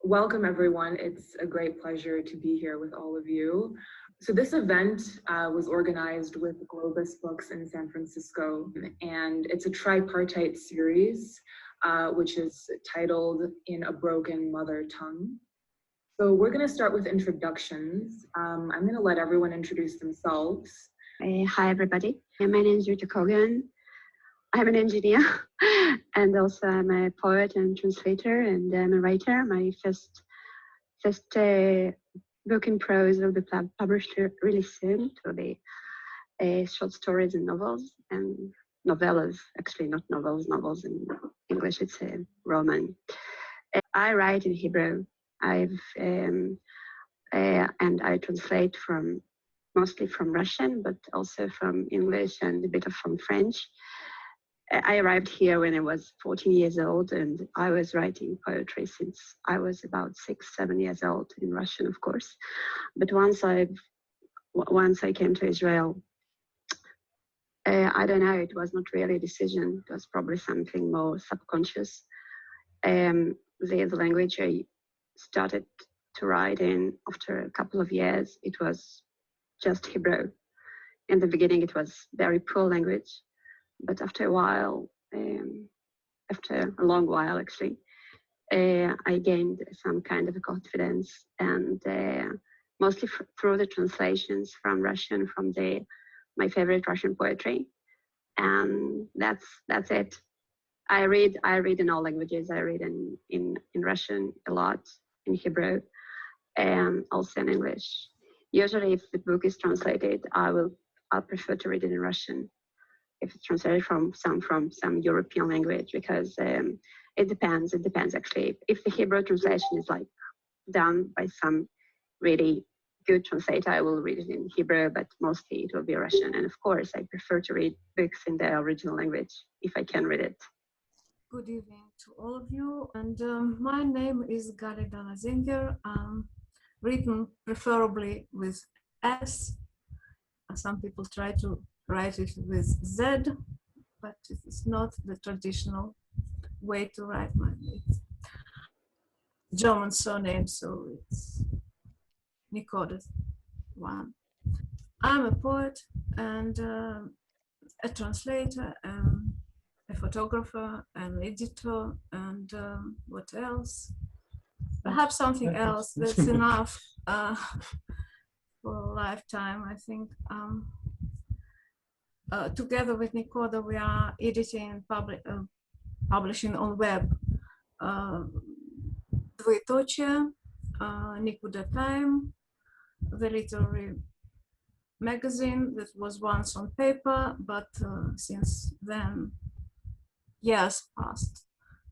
Welcome, everyone. It's a great pleasure to be here with all of you. So this event was organized with Globus Books in San Francisco, and it's a tripartite series, which is titled In a Broken Mother Tongue. So we're going to start with introductions. I'm going to let everyone introduce themselves. Hi, everybody. My name is Rita Kogan. I'm an engineer and also I'm a poet and translator, and I'm a writer. My first book in prose will be published really soon. It will be short stories and novels and novellas, actually not novels. Novels in English, it's a roman. I write in Hebrew. And I translate mostly from Russian, but also from English and a bit from French. I arrived here when I was 14 years old, and I was writing poetry since I was about 6-7 years old, in Russian, of course. But once I came to Israel, I don't know, it was not really a decision. It was probably something more subconscious. The language I started to write in after a couple of years, it was just Hebrew. In the beginning, it was very poor language. But after a while, after a long while actually, I gained some kind of a confidence, and mostly through the translations from Russian, from my favorite Russian poetry, and that's it. I read in all languages. I read in Russian a lot, in Hebrew, and also in English. Usually, if the book is translated, I'll prefer to read it in Russian. If it's translated from some European language, because it depends actually. If the Hebrew translation is like done by some really good translator, I will read it in Hebrew, but mostly it will be Russian. And of course, I prefer to read books in the original language if I can read it. Good evening to all of you, and my name is Galina Zinger, written preferably with S. Some people try to write it with Z, but it is not the traditional way to write my name. German surname, so it's Nicodes one. I'm a poet and a translator, a photographer, an editor, and what else? Perhaps something else that's enough for a lifetime, I think. Together with Nikoda, we are editing and publishing on web Двоеточие, Nikuda Time, the literary magazine that was once on paper, but since then years passed,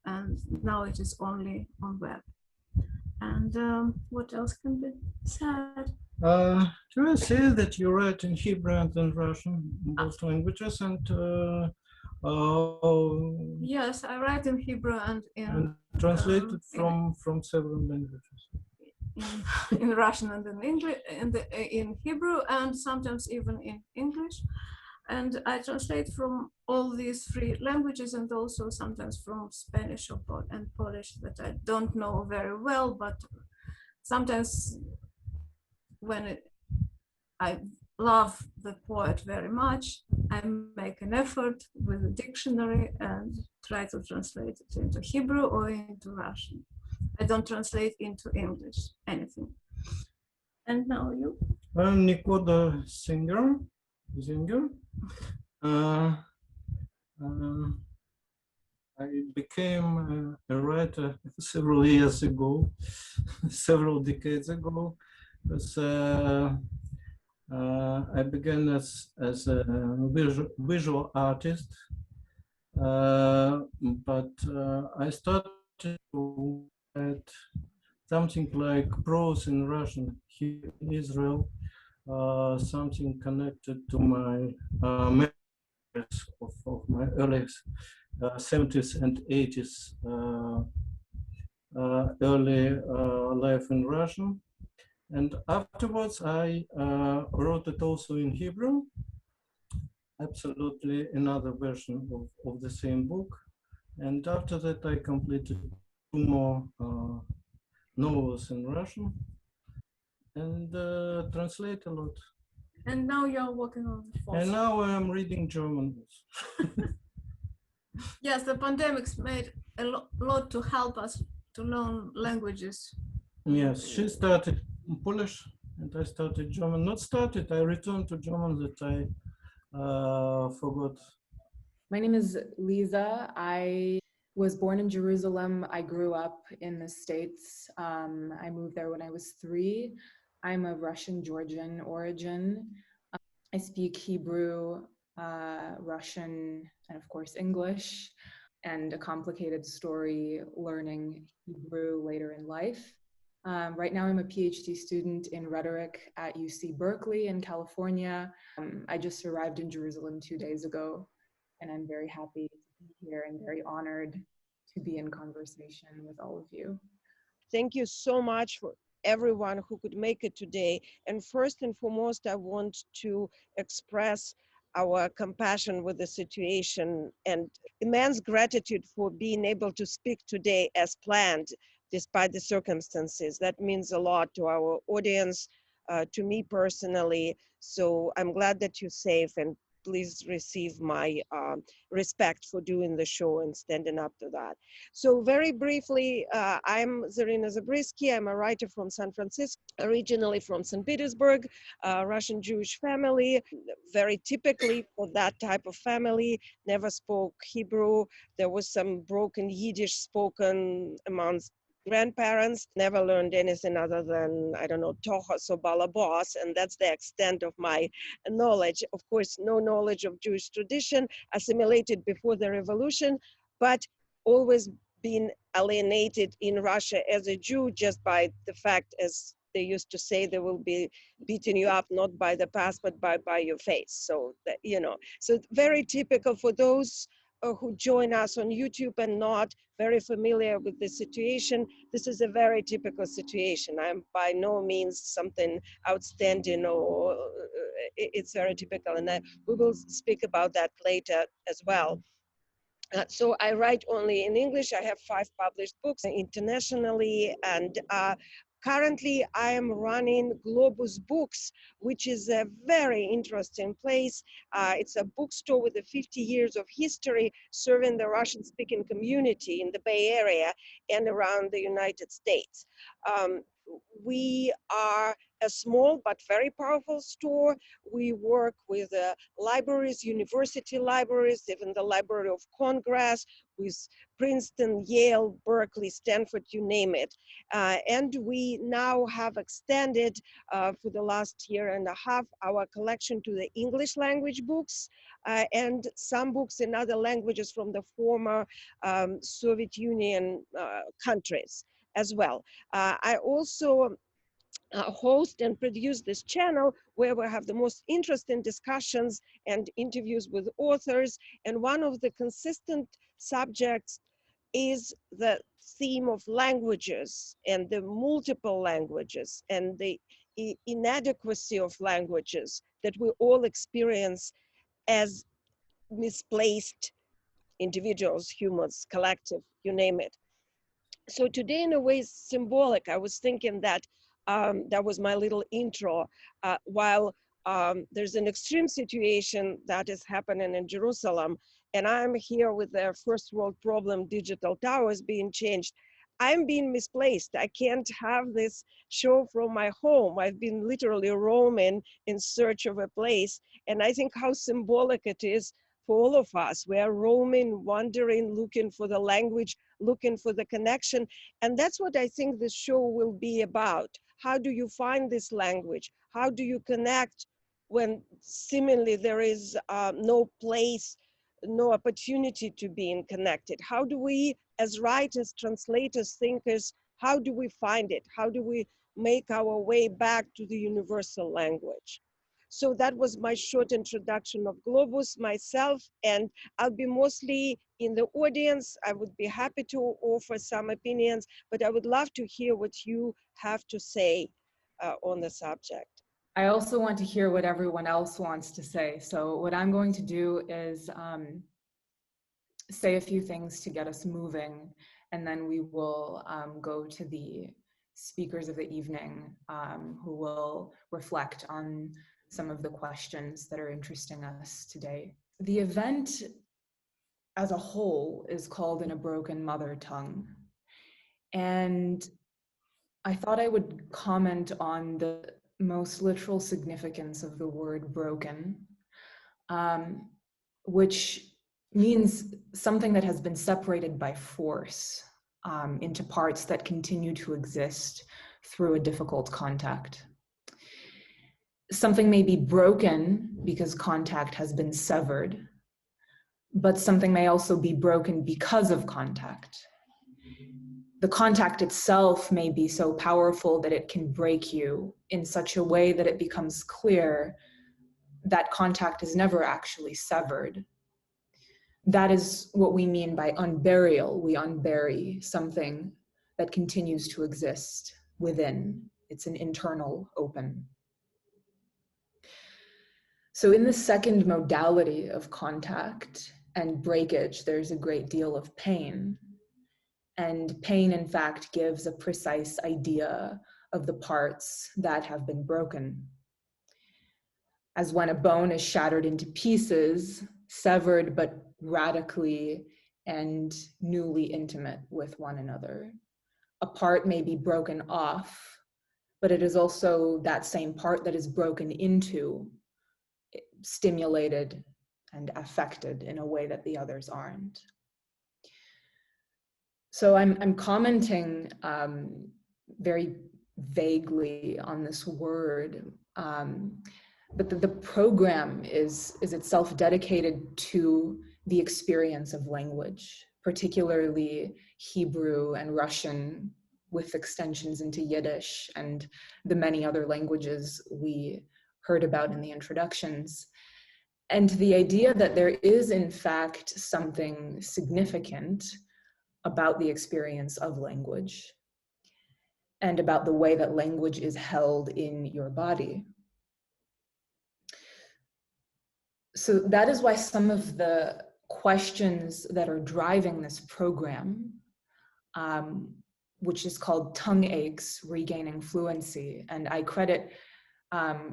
and now it is only on web. And what else can be said? Do I say that you write in Hebrew and in Russian, both languages, and yes, I write in Hebrew and translated from several languages. In Russian and in English, in Hebrew, and sometimes even in English. And I translate from all these three languages, and also sometimes from Spanish and Polish that I don't know very well, but sometimes when I love the poet very much, I make an effort with a dictionary and try to translate it into Hebrew or into Russian. I don't translate into English, anything. And now you? I'm Nikoda Zinger. I became a writer several years ago, several decades ago. Because, I began as a visual artist, but I started to write something like prose in Russian here in Israel, something connected to my memories of my early 70s and 80s early life in Russian. And afterwards, I wrote it also in Hebrew, absolutely another version of the same book. And after that, I completed two more novels in Russian and translate a lot. And now you're working on the fourth. And now I'm reading German. Yes, the pandemics made a lot to help us to learn languages. Yes, she started Polish and I started German. Not started, I returned to German that I forgot. My name is Liza. I was born in Jerusalem. I grew up in the States. I moved there when I was 3. I'm of Russian Georgian origin. I speak Hebrew, Russian, and of course English, and a complicated story learning Hebrew later in life. Right now, I'm a PhD student in rhetoric at UC Berkeley in California. I just arrived in Jerusalem 2 days ago, and I'm very happy to be here and very honored to be in conversation with all of you. Thank you so much for everyone who could make it today. And first and foremost, I want to express our compassion with the situation and immense gratitude for being able to speak today as planned, despite the circumstances. That means a lot to our audience, to me personally. So I'm glad that you're safe, and please receive my respect for doing the show and standing up to that. So very briefly, I'm Zarina Zabriski. I'm a writer from San Francisco, originally from St. Petersburg, Russian Jewish family. Very typically for that type of family, never spoke Hebrew. There was some broken Yiddish spoken amongst grandparents, never learned anything other than, I don't know, Tochos or Balabos, and that's the extent of my knowledge. Of course, no knowledge of Jewish tradition, assimilated before the revolution, but always been alienated in Russia as a Jew just by the fact, as they used to say, they will be beating you up not by the past but by your face. So that, you know, so very typical for those who join us on YouTube and not very familiar with the situation. This is a very typical situation. I'm by no means something outstanding, or it's very typical, and we will speak about that later as well. So I write only in English. I have 5 published books internationally, and currently I am running Globus Books, which is a very interesting place. It's a bookstore with 50 years of history serving the Russian-speaking community in the Bay Area and around the United States. We are a small but very powerful store. We work with libraries, university libraries, even the Library of Congress, with Princeton, Yale, Berkeley, Stanford, you name it. And we now have extended for the last year and a half our collection to the English language books and some books in other languages from the former Soviet Union countries as well. I also host and produce this channel where we have the most interesting discussions and interviews with authors. And one of the consistent subjects is the theme of languages and the multiple languages and the inadequacy of languages that we all experience as misplaced individuals, humans, collective, you name it. So today, in a way, is symbolic. I was thinking that that was my little intro. While there's an extreme situation that is happening in Jerusalem, and I'm here with the first world problem, digital towers being changed, I'm being misplaced. I can't have this show from my home. I've been literally roaming in search of a place. And I think how symbolic it is for all of us. We are roaming, wandering, looking for the language, looking for the connection. And that's what I think this show will be about. How do you find this language? How do you connect when seemingly there is no place, no opportunity to being connected? How do we, as writers, translators, thinkers, how do we find it? How do we make our way back to the universal language? So that was my short introduction of Globus, myself, and I'll be mostly in the audience. I would be happy to offer some opinions, but I would love to hear what you have to say on the subject. I also want to hear what everyone else wants to say. So what I'm going to do is say a few things to get us moving, and then we will go to the speakers of the evening who will reflect on some of the questions that are interesting us today. The event as a whole is called In a Broken Mother Tongue. And I thought I would comment on the most literal significance of the word broken, which means something that has been separated by force into parts that continue to exist through a difficult contact. Something may be broken because contact has been severed, but something may also be broken because of contact. The contact itself may be so powerful that it can break you in such a way that it becomes clear that contact is never actually severed. That is what we mean by unburial. We unbury something that continues to exist within. It's an internal open. So in the second modality of contact and breakage, there's a great deal of pain. And pain, in fact, gives a precise idea of the parts that have been broken. As when a bone is shattered into pieces, severed but radically and newly intimate with one another. A part may be broken off, but it is also that same part that is broken into, stimulated and affected in a way that the others aren't. So I'm commenting very vaguely on this word, but the program is itself dedicated to the experience of language, particularly Hebrew and Russian, with extensions into Yiddish and the many other languages we heard about in the introductions. And the idea that there is, in fact, something significant about the experience of language and about the way that language is held in your body. So that is why some of the questions that are driving this program, which is called Tongue Aches, Regaining Fluency, and I credit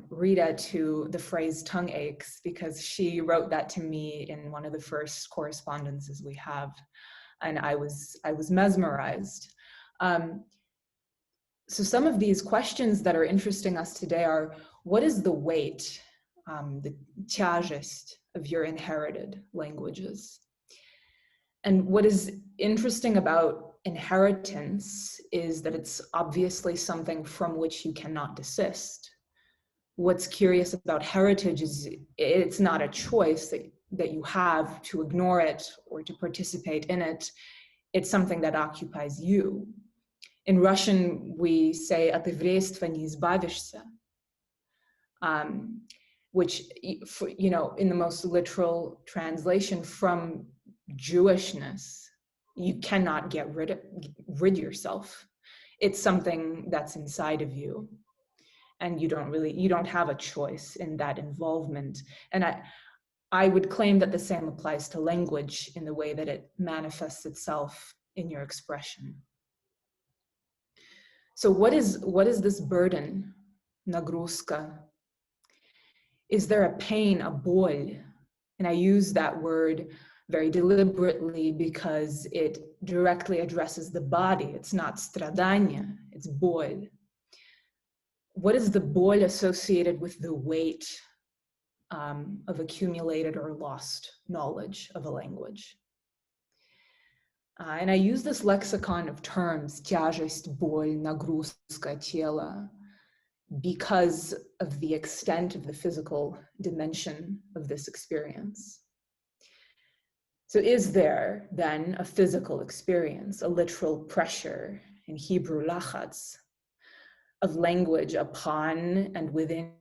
Rita to the phrase tongue aches because she wrote that to me in one of the first correspondences we have. And I was mesmerized. So some of these questions that are interesting us today are, what is the weight, the tяжесть of your inherited languages? And what is interesting about inheritance is that it's obviously something from which you cannot desist. What's curious about heritage is it's not a choice that you have to ignore it or to participate in it. It's something that occupies you. In Russian, we say "от еврейства не избавишься," which, you know, in the most literal translation, from Jewishness, you cannot get rid yourself. It's something that's inside of you. And you don't have a choice in that involvement. And I would claim that the same applies to language in the way that it manifests itself in your expression. So what is this burden, nagruska? Is there a pain, a bolь? And I use that word very deliberately because it directly addresses the body. It's not stradание, it's bolь. What is the bolь associated with the weight of accumulated or lost knowledge of a language? And I use this lexicon of terms, тяжесть, боль, нагрузка, тело, because of the extent of the physical dimension of this experience. So is there then a physical experience, a literal pressure, in Hebrew lachatz, of language upon and within?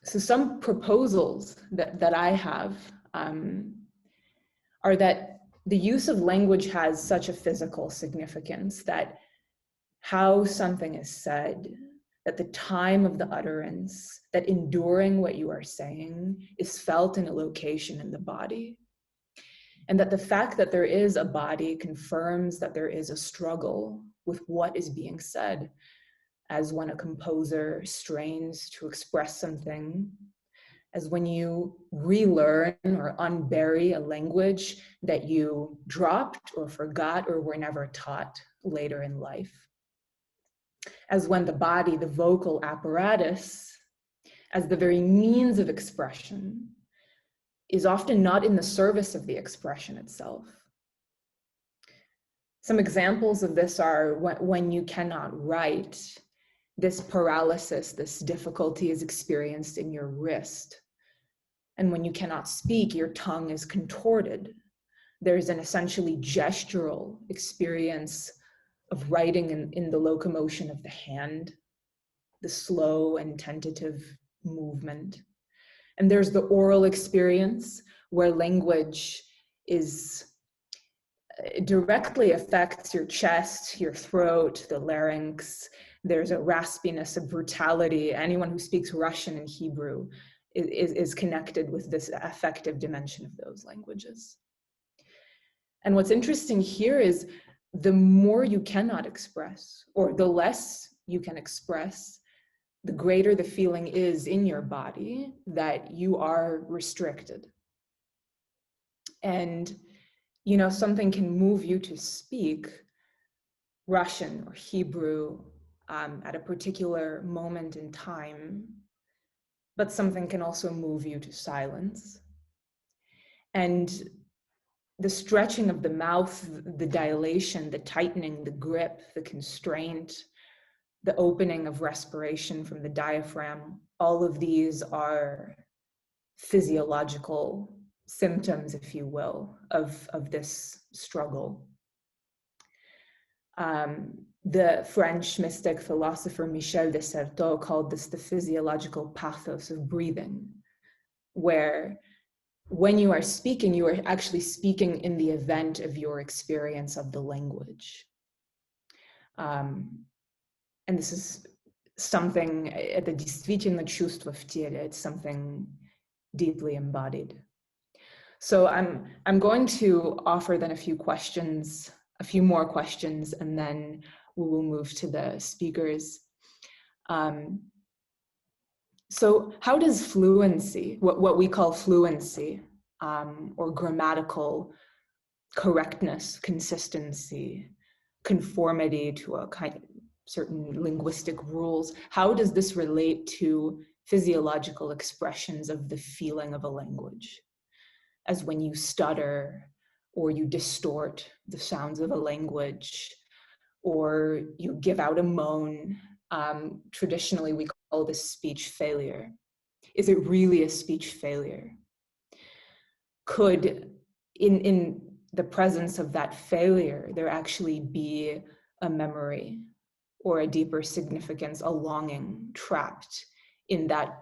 So some proposals that I have are that the use of language has such a physical significance that how something is said, that the time of the utterance, that enduring what you are saying is felt in a location in the body. And that the fact that there is a body confirms that there is a struggle with what is being said, as when a composer strains to express something, as when you relearn or unbury a language that you dropped or forgot or were never taught later in life. As when the body, the vocal apparatus, as the very means of expression, is often not in the service of the expression itself. Some examples of this are when you cannot write, this paralysis, this difficulty is experienced in your wrist. And when you cannot speak, your tongue is contorted. There's an essentially gestural experience of writing in the locomotion of the hand, the slow and tentative movement. And there's the oral experience where language directly affects your chest, your throat, the larynx. There's a raspiness, a brutality. Anyone who speaks Russian and Hebrew is connected with this affective dimension of those languages. And what's interesting here is the more you cannot express, or the less you can express, the greater the feeling is in your body that you are restricted. And, you know, something can move you to speak Russian or Hebrew at a particular moment in time, but something can also move you to silence. And the stretching of the mouth, the dilation, the tightening, the grip, the constraint, the opening of respiration from the diaphragm, all of these are physiological symptoms, if you will, of this struggle. The French mystic philosopher Michel de Certeau called this the physiological pathos of breathing, where when you are speaking, you are actually speaking in the event of your experience of the language. And this is something, это действительно чувство в теле, it's something deeply embodied. So I'm going to offer then a few more questions, and then we will move to the speakers. So how does fluency, what we call fluency, or grammatical correctness, consistency, conformity to a kind of certain linguistic rules, how does this relate to physiological expressions of the feeling of a language? As when you stutter, or you distort the sounds of a language, or you give out a moan. Traditionally, we call this speech failure. Is it really a speech failure? Could, in the presence of that failure, there actually be a memory or a deeper significance, a longing trapped in that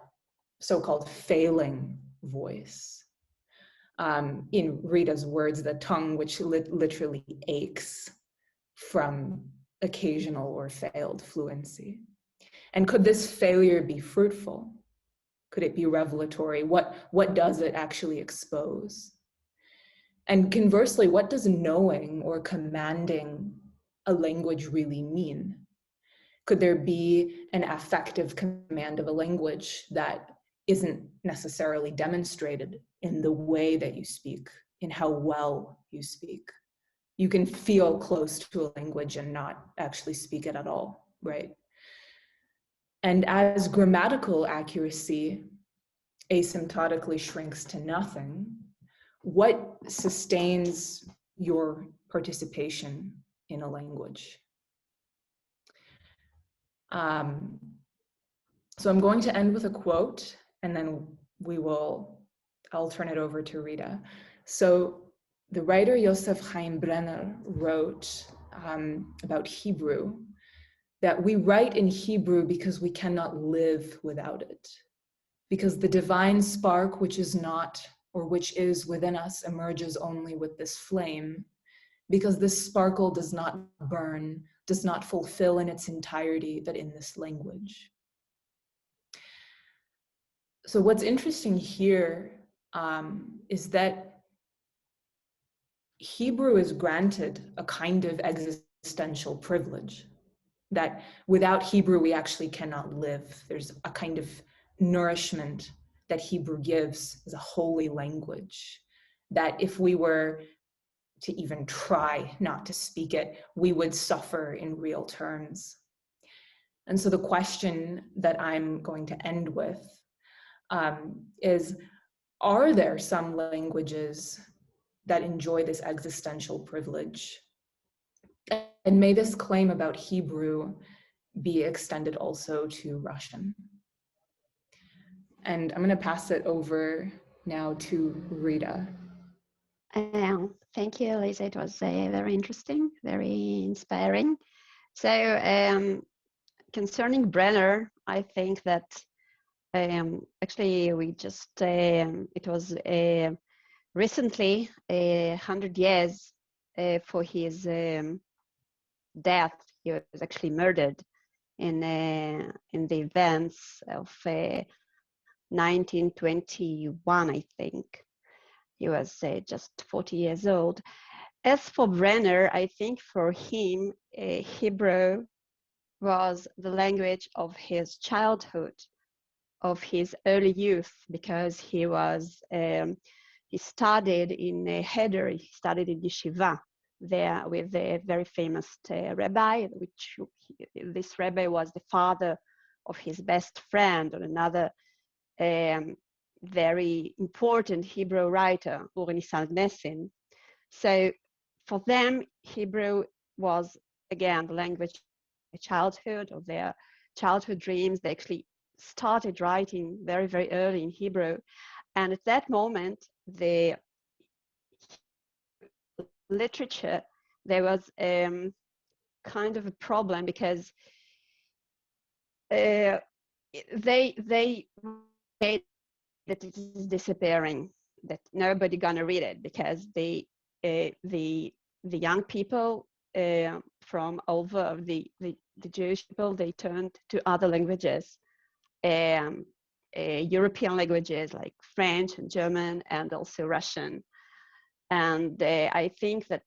so-called failing voice? In Rita's words, the tongue which literally aches from occasional or failed fluency. And could this failure be fruitful? Could it be revelatory? What does it actually expose? And conversely, what does knowing or commanding a language really mean? Could there be an affective command of a language that isn't necessarily demonstrated in the way that you speak, in how well you speak? You can feel close to a language and not actually speak it at all, right? And as grammatical accuracy asymptotically shrinks to nothing, what sustains your participation in a language? So I'm going to end with a quote, and then I'll turn it over to Rita. So the writer Josef Chaim Brenner wrote about Hebrew, that we write in Hebrew because we cannot live without it, because the divine spark which is not, or which is within us, emerges only with this flame, because this sparkle does not burn, does not fulfill in its entirety, but in this language. So what's interesting here is that Hebrew is granted a kind of existential privilege, that without Hebrew, we actually cannot live. There's a kind of nourishment that Hebrew gives as a holy language, that if we were to even try not to speak it, we would suffer in real terms. And so the question that I'm going to end with is, are there some languages that enjoy this existential privilege? And may this claim about Hebrew be extended also to Russian? And I'm going to pass it over now to Rita. Thank you, Liza. It was very interesting, very inspiring. So concerning Brenner, I think that actually we just, it was recently 100 years for his death. He was actually murdered in the events of 1921, I think. He was just 40 years old. As for Brenner, I think for him, Hebrew was the language of his childhood, of his early youth, because he was, he studied in Heder, he studied in Yeshiva there with a very famous rabbi, which this rabbi was the father of his best friend, or another very important Hebrew writer, Uri Nisan Gnesin. So for them, Hebrew was, again, the language of childhood, of their childhood dreams. They actually started writing very, very early in Hebrew. And at that moment, the literature, there was kind of a problem, because they said that it is disappearing, that nobody gonna read it, because the young people from over the Jewish people, they turned to other languages, European languages like French and German, and also Russian. And I think that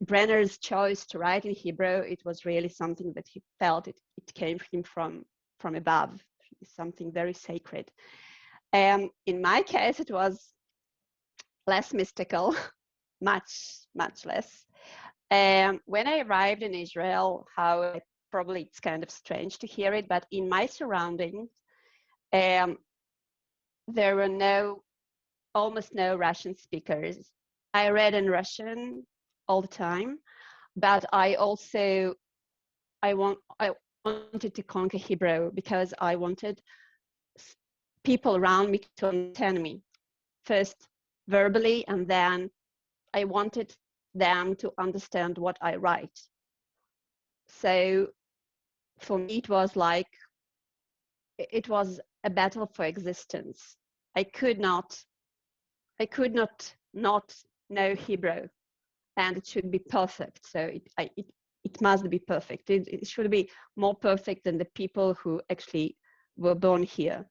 Brenner's choice to write in Hebrew, it was really something that he felt it came from above, something very sacred. In my case, it was less mystical, much less. When I arrived in Israel, probably it's kind of strange to hear it, but in my surroundings, there were almost no Russian speakers. I read in Russian all the time, but I wanted to conquer Hebrew, because I wanted people around me to understand me, first verbally, and then I wanted them to understand what I write. So for me, it was a battle for existence. I could not not know Hebrew, and it should be perfect. So it must be perfect. It should be more perfect than the people who actually were born here.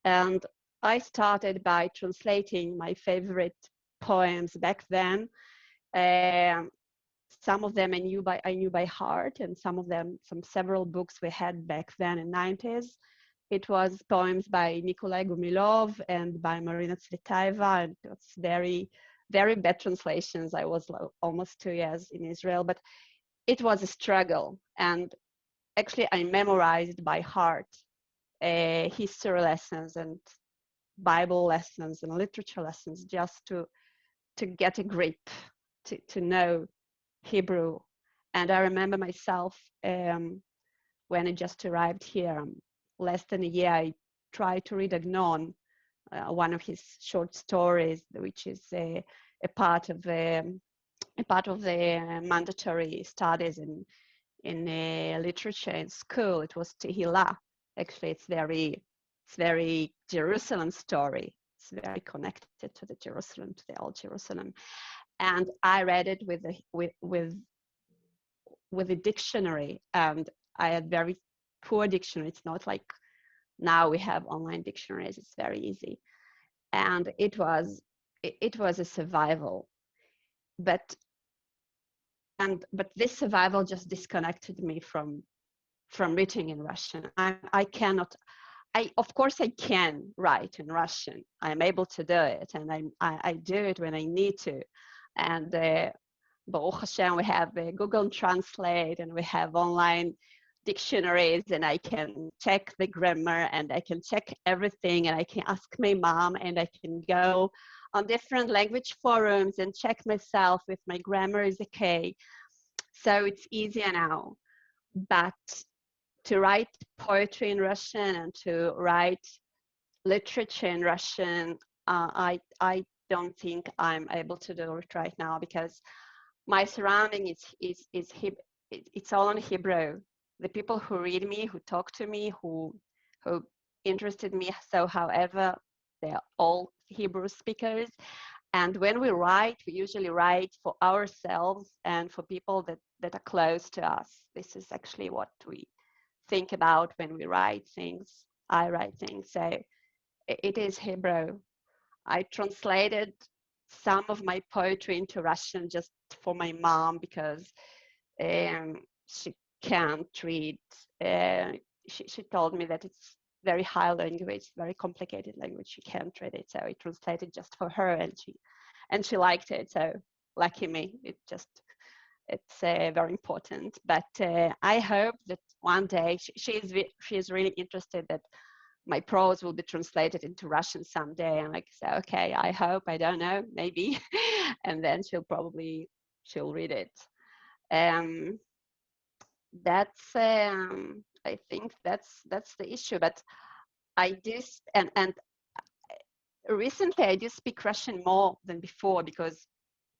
And I started by translating my favorite poems back then. Some of them I knew by heart, and some of them from several books we had back then in the 90s. It was poems by Nikolai Gumilov and by Marina Tsvetaeva, and it was very, very bad translations. I was almost 2 years in Israel, but it was a struggle. And actually I memorized by heart history lessons and Bible lessons and literature lessons, just to get a grip, to know Hebrew. And I remember myself when I just arrived here, less than a year, I tried to read Agnon, one of his short stories, which is a part of the mandatory studies in literature in school. It was Tehillah. Actually, it's very Jerusalem story. It's very connected to the Jerusalem, to the old Jerusalem. And I read it with a dictionary, and I had very poor dictionary. It's not like now we have online dictionaries. It's very easy. And it was a survival. but this survival just disconnected me from writing in Russian. I cannot. Of course, I can write in Russian. I'm able to do it, and I do it when I need to. And Baruch Hashem, we have Google Translate, and we have online dictionaries, and I can check the grammar, and I can check everything, and I can ask my mom, and I can go on different language forums and check myself if my grammar is okay. So it's easier now. But to write poetry in Russian and to write literature in Russian, I don't think I'm able to do it right now, because my surrounding it's all in Hebrew. The people who read me, who talk to me, who interested me, so however, they're all Hebrew speakers. And when we write, we usually write for ourselves and for people that are close to us. This is actually what we think about when we write things. I write things, so it is Hebrew. I translated some of my poetry into Russian just for my mom, because she can't read. She told me that it's very high language, very complicated language. She can't read it, so I translated just for her, and she liked it. So lucky me. It's very important. But I hope that one day she is really interested that my prose will be translated into Russian someday. And like, so, okay, I hope, I don't know, maybe. And then she'll read it. That's I think that's the issue. But I do, and recently I do speak Russian more than before, because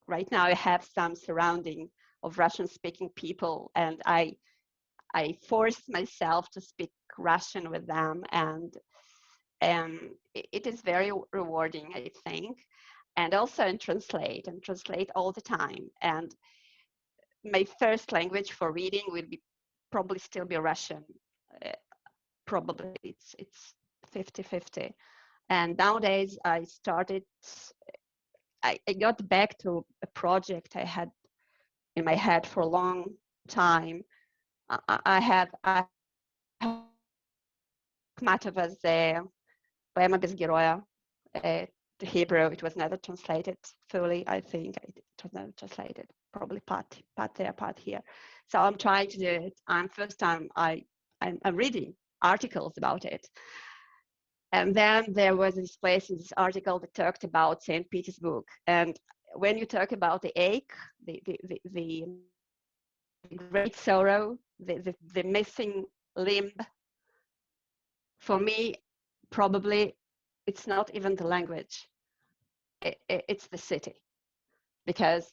right now I have some surrounding of Russian speaking people, and I force myself to speak Russian with them, and it is very rewarding, I think. And also and translate all the time. And my first language for reading will probably still be Russian. Probably it's 50-50. And nowadays I got back to a project I had in my head for a long time. I have Matovas Poema без героя to Hebrew. It was never translated fully, I think. It was never translated, probably part there, part here. So I'm trying to do it. First time I'm reading articles about it. And then there was this place in this article that talked about St. Petersburg. And when you talk about the ache, the great sorrow, the missing limb, for me, probably it's not even the language, it's the city. Because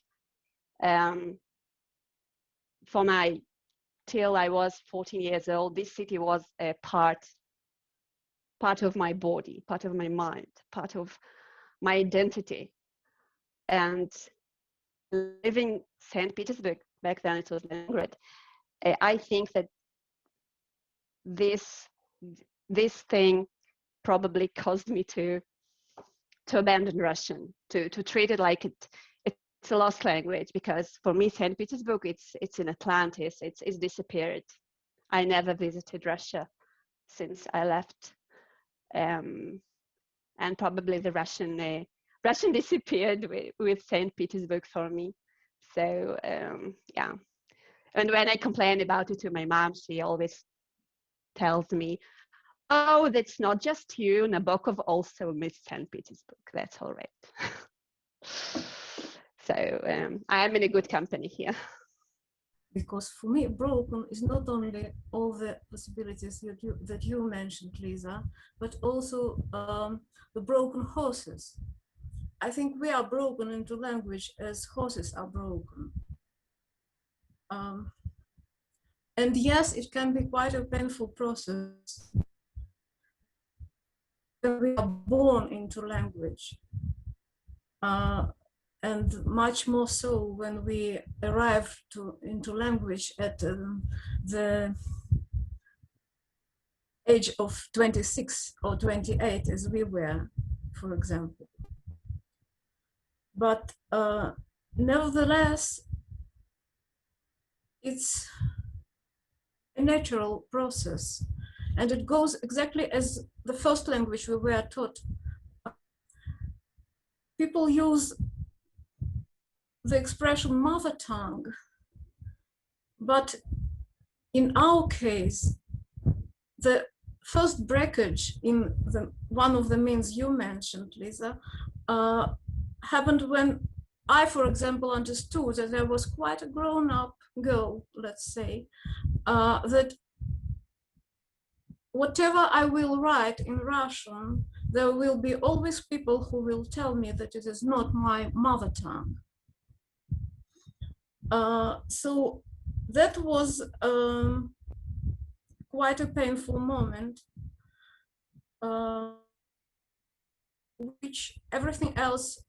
till I was 14 years old, this city was a part of my body, part of my mind, part of my identity. And living St. Petersburg, back then it was Leningrad, I think that this thing probably caused me to abandon Russian, to treat it like it's a lost language, because for me St. Petersburg, it's in Atlantis, it's disappeared. I never visited Russia since I left, and probably the Russian disappeared with St. Petersburg for me. So yeah, and when I complain about it to my mom, she always tells me, oh, that's not just you. Nabokov also missed St. Petersburg. That's all right. So I'm in a good company here. Because for me, broken is not only all the possibilities that you mentioned, Liza, but also the broken horses. I think we are broken into language as horses are broken. And yes, it can be quite a painful process. We are born into language. And much more so when we arrive into language at the age of 26 or 28, as we were, for example. But Nevertheless, it's a natural process, and it goes exactly as the first language we were taught. People use the expression mother tongue, but in our case, the first breakage in one of the means you mentioned, Liza, happened when I, for example, understood that I was quite a grown-up girl, let's say, that whatever I will write in Russian, there will be always people who will tell me that it is not my mother tongue. So that was quite a painful moment, which everything else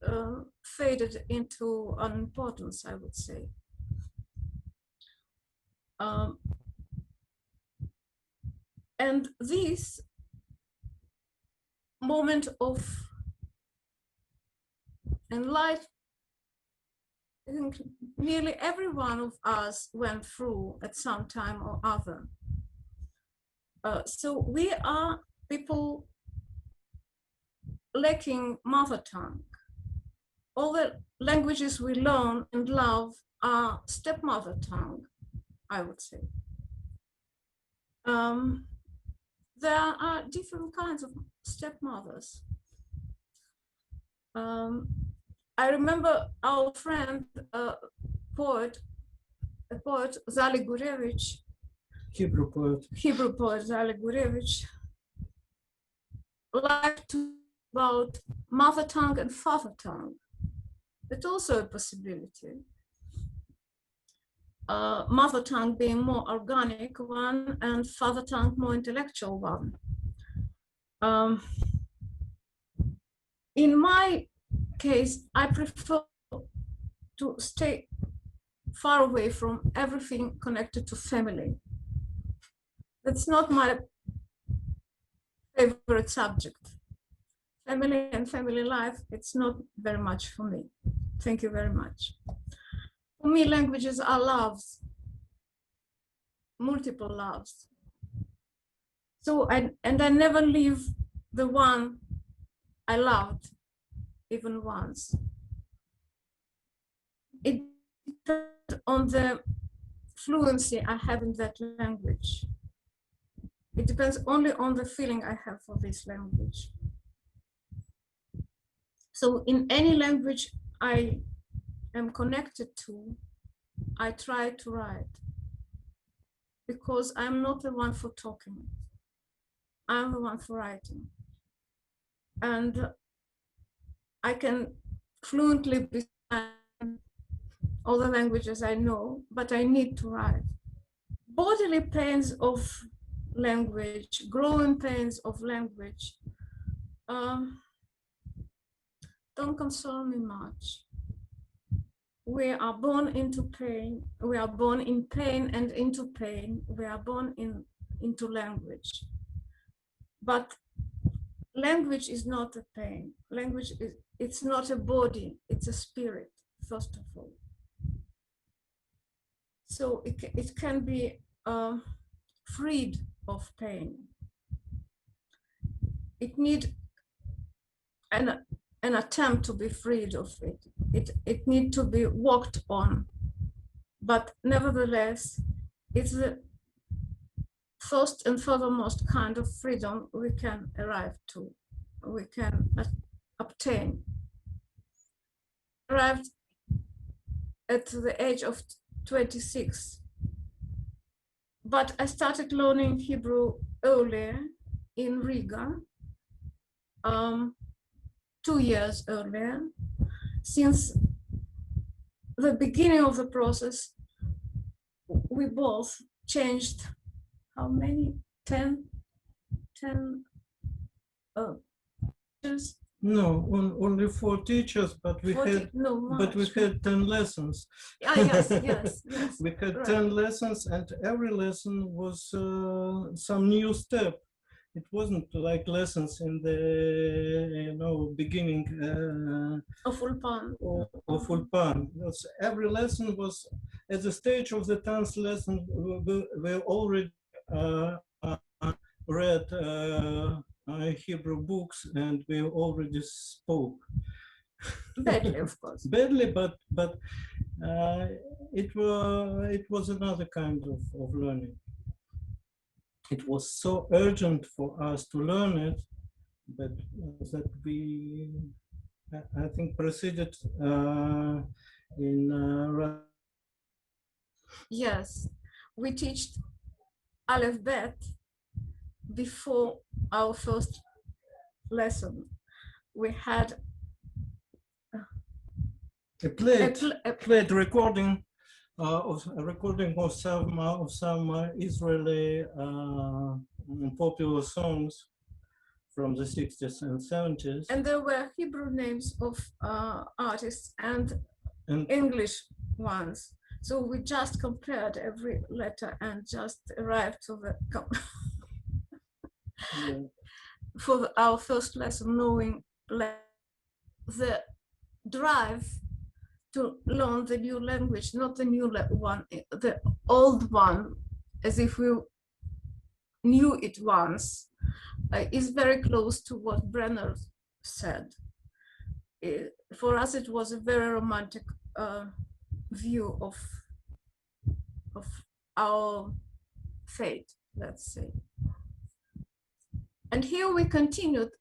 faded into unimportance, I would say. And this moment of enlightenment, I think nearly every one of us went through at some time or other. So we are people lacking mother tongue. All the languages we learn and love are stepmother tongue, I would say. There are different kinds of stepmothers. I remember our friend, poet Zali Gurevich, Hebrew poet Zali Gurevich, liked to about mother tongue and father tongue. It's also a possibility. Mother tongue being more organic one and father tongue more intellectual one. In my case, I prefer to stay far away from everything connected to family. That's not my favorite subject. Family and family life, it's not very much for me. Thank you very much. For me, languages are loves, multiple loves. So I never leave the one I loved even once. It depends on the fluency I have in that language. It depends only on the feeling I have for this language. So in any language I am connected to, I try to write, because I'm not the one for talking. I'm the one for writing. And I can fluently be all the languages I know, but I need to write. Bodily pains of language, growing pains of language, don't concern me much. We are born into pain. We are born in pain and into pain. We are born into language. But language is not a pain. Language is, it's not a body, it's a spirit, first of all. So it can be freed of pain. It needs an attempt to be freed of it. It needs to be worked on. But nevertheless, it's the first and furthermost kind of freedom we can arrive to, we can obtain. I arrived at the age of 26, but I started learning Hebrew earlier in Riga, 2 years earlier. Since the beginning of the process, we both changed how many? 10 teachers? No, only 4 teachers, but we 40, had no, but we had 10 lessons. Yes. We had right. 10 lessons, and every lesson was some new step it wasn't like lessons in the beginning of Ulpan. of Ulpan. Every lesson was at the stage of the 10th lesson. We already read Hebrew books, and we already spoke. Badly, of course. Badly, but it was another kind of learning. It was so urgent for us to learn it, but that we, I think, proceeded in. Yes, we teach Aleph Bet before our first lesson. We had a plate recording of some Israeli popular songs from the 60s and 70s. And there were Hebrew names of artists and English ones. So we just compared every letter and just arrived to the Yeah. for our first lesson, knowing the drive to learn the new language, not the new one, the old one, as if we knew it once, is very close to what Brenner said. For us, it was a very romantic view of our fate, let's say. And here we continued,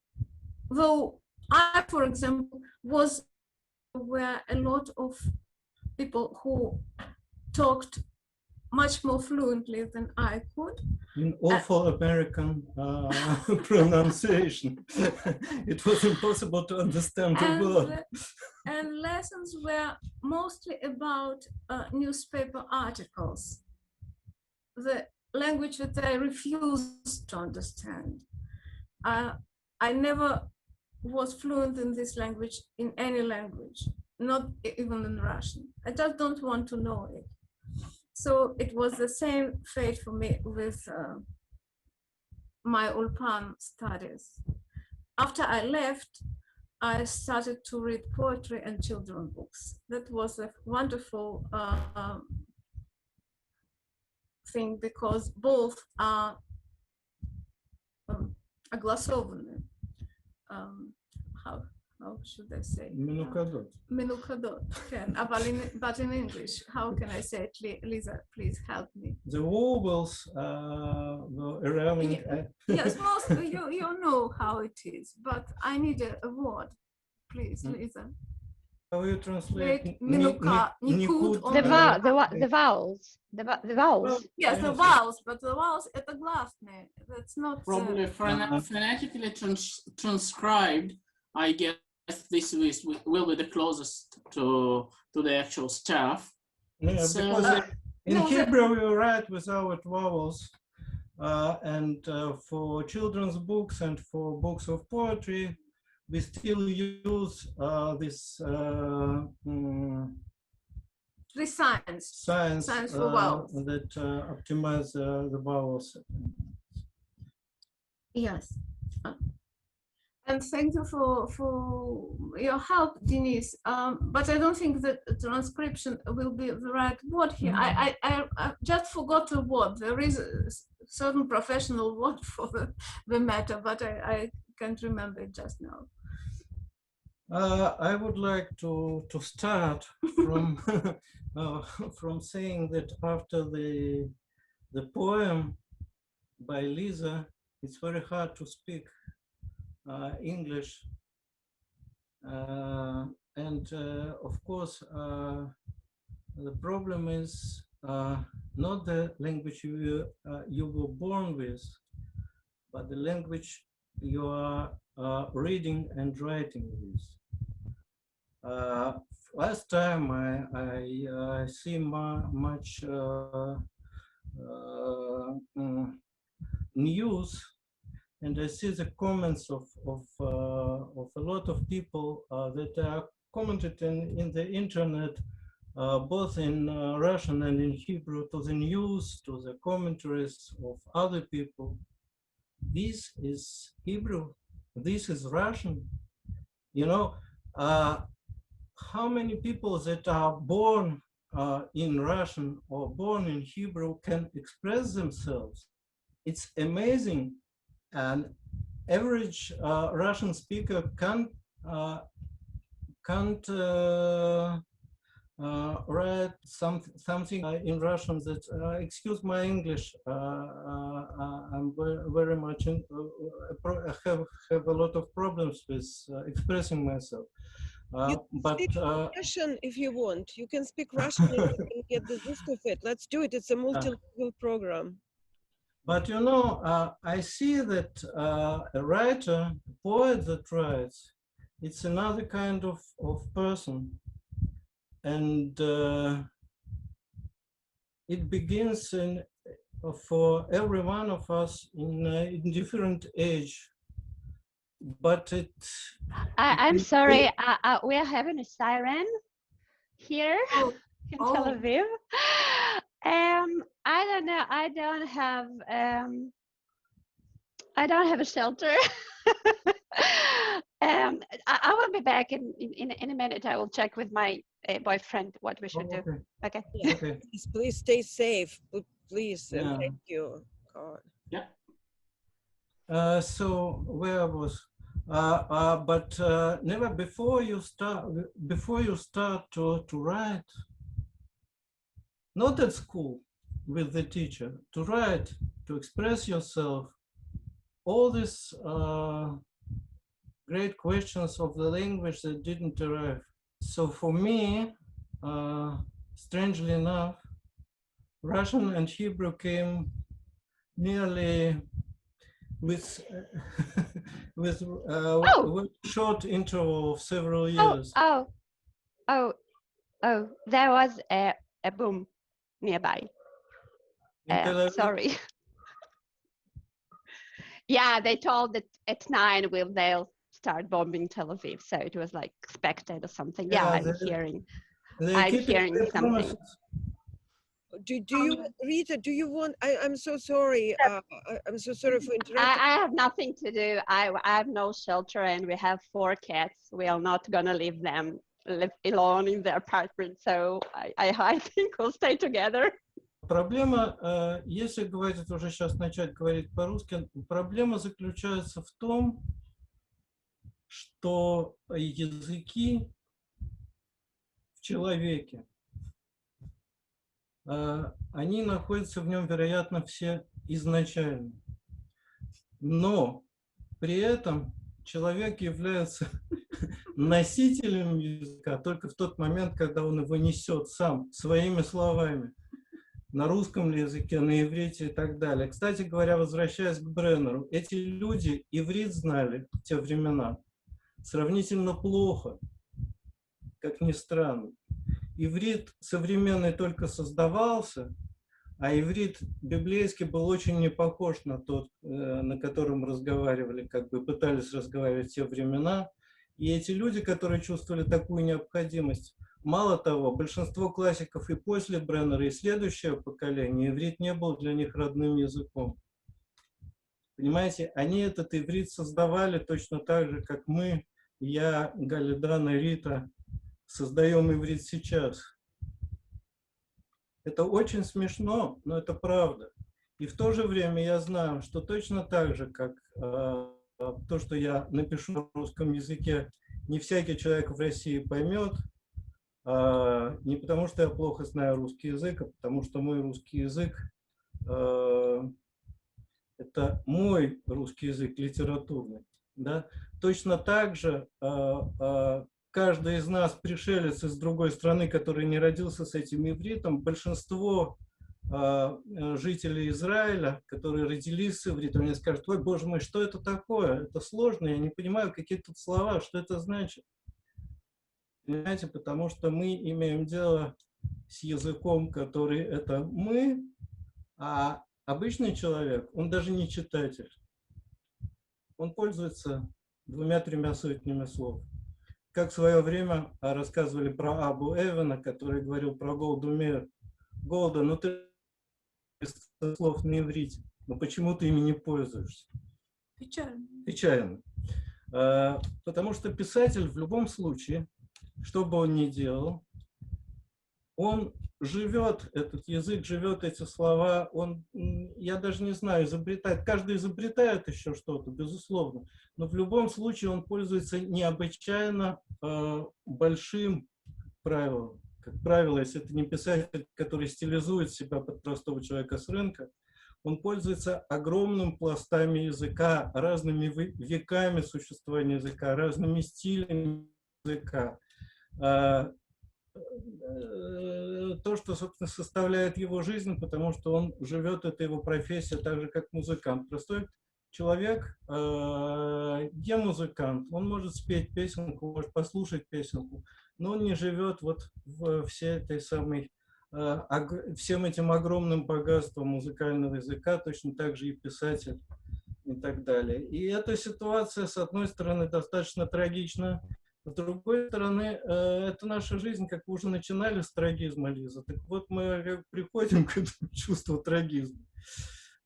though I, for example, were a lot of people who talked much more fluently than I could. In awful American pronunciation. It was impossible to understand the word. And lessons were mostly about newspaper articles, the language that I refused to understand. I never was fluent in this language, in any language, not even in Russian. I just don't want to know it. So it was the same fate for me with my Ulpan studies. After I left, I started to read poetry and children's books. That was a wonderful thing, because both are огласованы. How should I say? Minukadot. Minukadot. But in English, how can I say it? Lisa, please help me. The vowels were around. Yes, most you know how it is, but I need a word, please, Lisa. How you translate Minuka, nikud, the vowels. The vowels. Yes, the vowels, but the vowels это гласные. That's not probably phonetically transcribed. I guess this will be the closest to the actual stuff. Yeah, so, because in Hebrew we write without vowels, and for children's books and for books of poetry, we still use this science for vowels that optimize the vowels. Yes. And thank you for your help, Denise. But I don't think that transcription will be the right word here. I just forgot the word. There is a certain professional word for the matter, but I can't remember it just now. I would like to start from from saying that after the poem by Liza, it's very hard to speak English, and of course the problem is not the language you were born with, but the language you are reading and writing with. Last time I see much news, and I see the comments of a lot of people that are commented in the internet, both in Russian and in Hebrew, to the news, to the commentaries of other people. this is Hebrew, this is Russian. You know, how many people that are born in Russian or born in Hebrew can express themselves? It's amazing. And average Russian speaker can't write something in Russian that, excuse my English, I'm very much, have a lot of problems with expressing myself. You can speak Russian if you want. You can speak Russian and you can get the gist of it. Let's do it. It's a multilingual program. But you know, I see that a writer, a poet that writes, it's another kind of person. And it begins for every one of us in different age. But I'm sorry, we are having a siren here in Tel Aviv. I don't know. I don't have a shelter. I will be back in a minute. I will check with my boyfriend what we should do. Okay. Yeah. Okay. Please stay safe. Please, Yeah. and thank you. God. Yeah. So where I was, but never before you start to write, not at school with the teacher, to write, to express yourself, all these great questions of the language that didn't arrive. So for me, strangely enough, Russian and Hebrew came nearly with with short interval of several years. There was a boom nearby. Sorry. Yeah, they told that at 9 they'll start bombing Tel Aviv, so it was like expected or something. Yeah, I'm hearing something. Do you, Rita? Do you want? I'm so sorry. I'm so sorry for interrupting. I have nothing to do. I have no shelter, and we have 4 cats. We are not gonna leave them live alone in their apartment. So I think we'll stay together. Проблема, если говорить уже сейчас начать говорить по-русски, проблема заключается в том, что языки в человеке, они находятся в нем, вероятно, все изначально. Но при этом человек является носителем языка только в тот момент, когда он его несет сам, своими словами. На русском языке, на иврите и так далее. Кстати говоря, возвращаясь к Бреннеру, эти люди иврит знали в те времена сравнительно плохо, как ни странно. Иврит современный только создавался, а иврит библейский был очень не похож на тот, на котором разговаривали, как бы пытались разговаривать в те времена. И эти люди, которые чувствовали такую необходимость, мало того, большинство классиков и после Бреннера, и следующее поколение, иврит не был для них родным языком. Понимаете, они этот иврит создавали точно так же, как мы, я, Галидан и Рита, создаем иврит сейчас. Это очень смешно, но это правда. И в то же время я знаю, что точно так же, как то, что я напишу на русском языке, не всякий человек в России поймет, не потому что я плохо знаю русский язык, а потому что мой русский язык это мой русский язык литературный. Да? Точно так же каждый из нас пришелец из другой страны, который не родился с этим ивритом, большинство жителей Израиля, которые родились с ивритом, они скажут: ой, боже мой, что это такое? Это сложно, я не понимаю, какие тут слова, что это значит. Понимаете, потому что мы имеем дело с языком, который это мы, а обычный человек, он даже не читатель. Он пользуется 2-3 сотнями слов. Как в свое время рассказывали про Абу Эвена, который говорил про Голду, ну ты слов на иврите, но почему ты ими не пользуешься? Печально. Печально. Потому что писатель в любом случае, что бы он ни делал, он живет, этот язык живет, эти слова, он, я даже не знаю, изобретает, каждый изобретает еще что-то, безусловно, но в любом случае он пользуется необычайно большим правилом. Как правило, если это не писатель, который стилизует себя под простого человека с рынка, он пользуется огромным пластами языка, разными веками существования языка, разными стилями языка. То, что, собственно, составляет его жизнь, потому что он живет, это его профессия, так же, как музыкант. Простой человек, не музыкант, он может спеть песенку, может послушать песенку, но он не живет вот всей этой самой, всем этим огромным богатством музыкального языка, точно так же и писатель и так далее. И эта ситуация, с одной стороны, достаточно трагична, с другой стороны, это наша жизнь, как вы уже начинали с трагизма, Лиза. Так вот, мы приходим к этому чувству трагизма.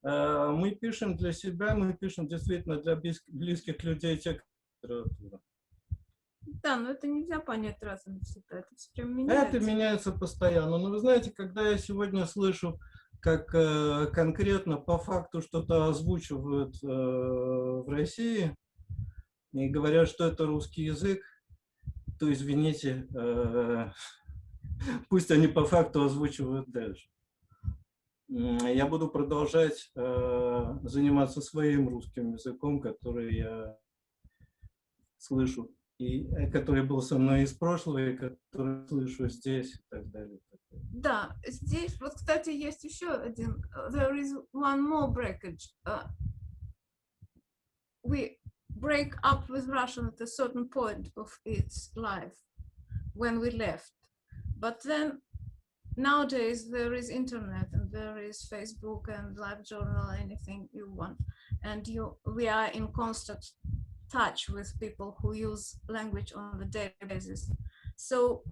Мы пишем для себя, мы пишем действительно для близких людей текст литературы. Да, но это нельзя понять раз и навсегда. Это все время меняется. Это меняется постоянно. Но вы знаете, когда я сегодня слышу, как конкретно по факту что-то озвучивают в России и говорят, что это русский язык, то извините, пусть они по факту озвучивают дальше. Я буду продолжать заниматься своим русским языком, который я слышу, и который был со мной из прошлого, и который слышу здесь, и так далее. Да, здесь, вот, кстати, есть еще один. There is one more breakage. We break up with Russian at a certain point of its life when we left. But then nowadays there is internet and there is Facebook and live journal, anything you want. And we are in constant touch with people who use language on a daily basis. So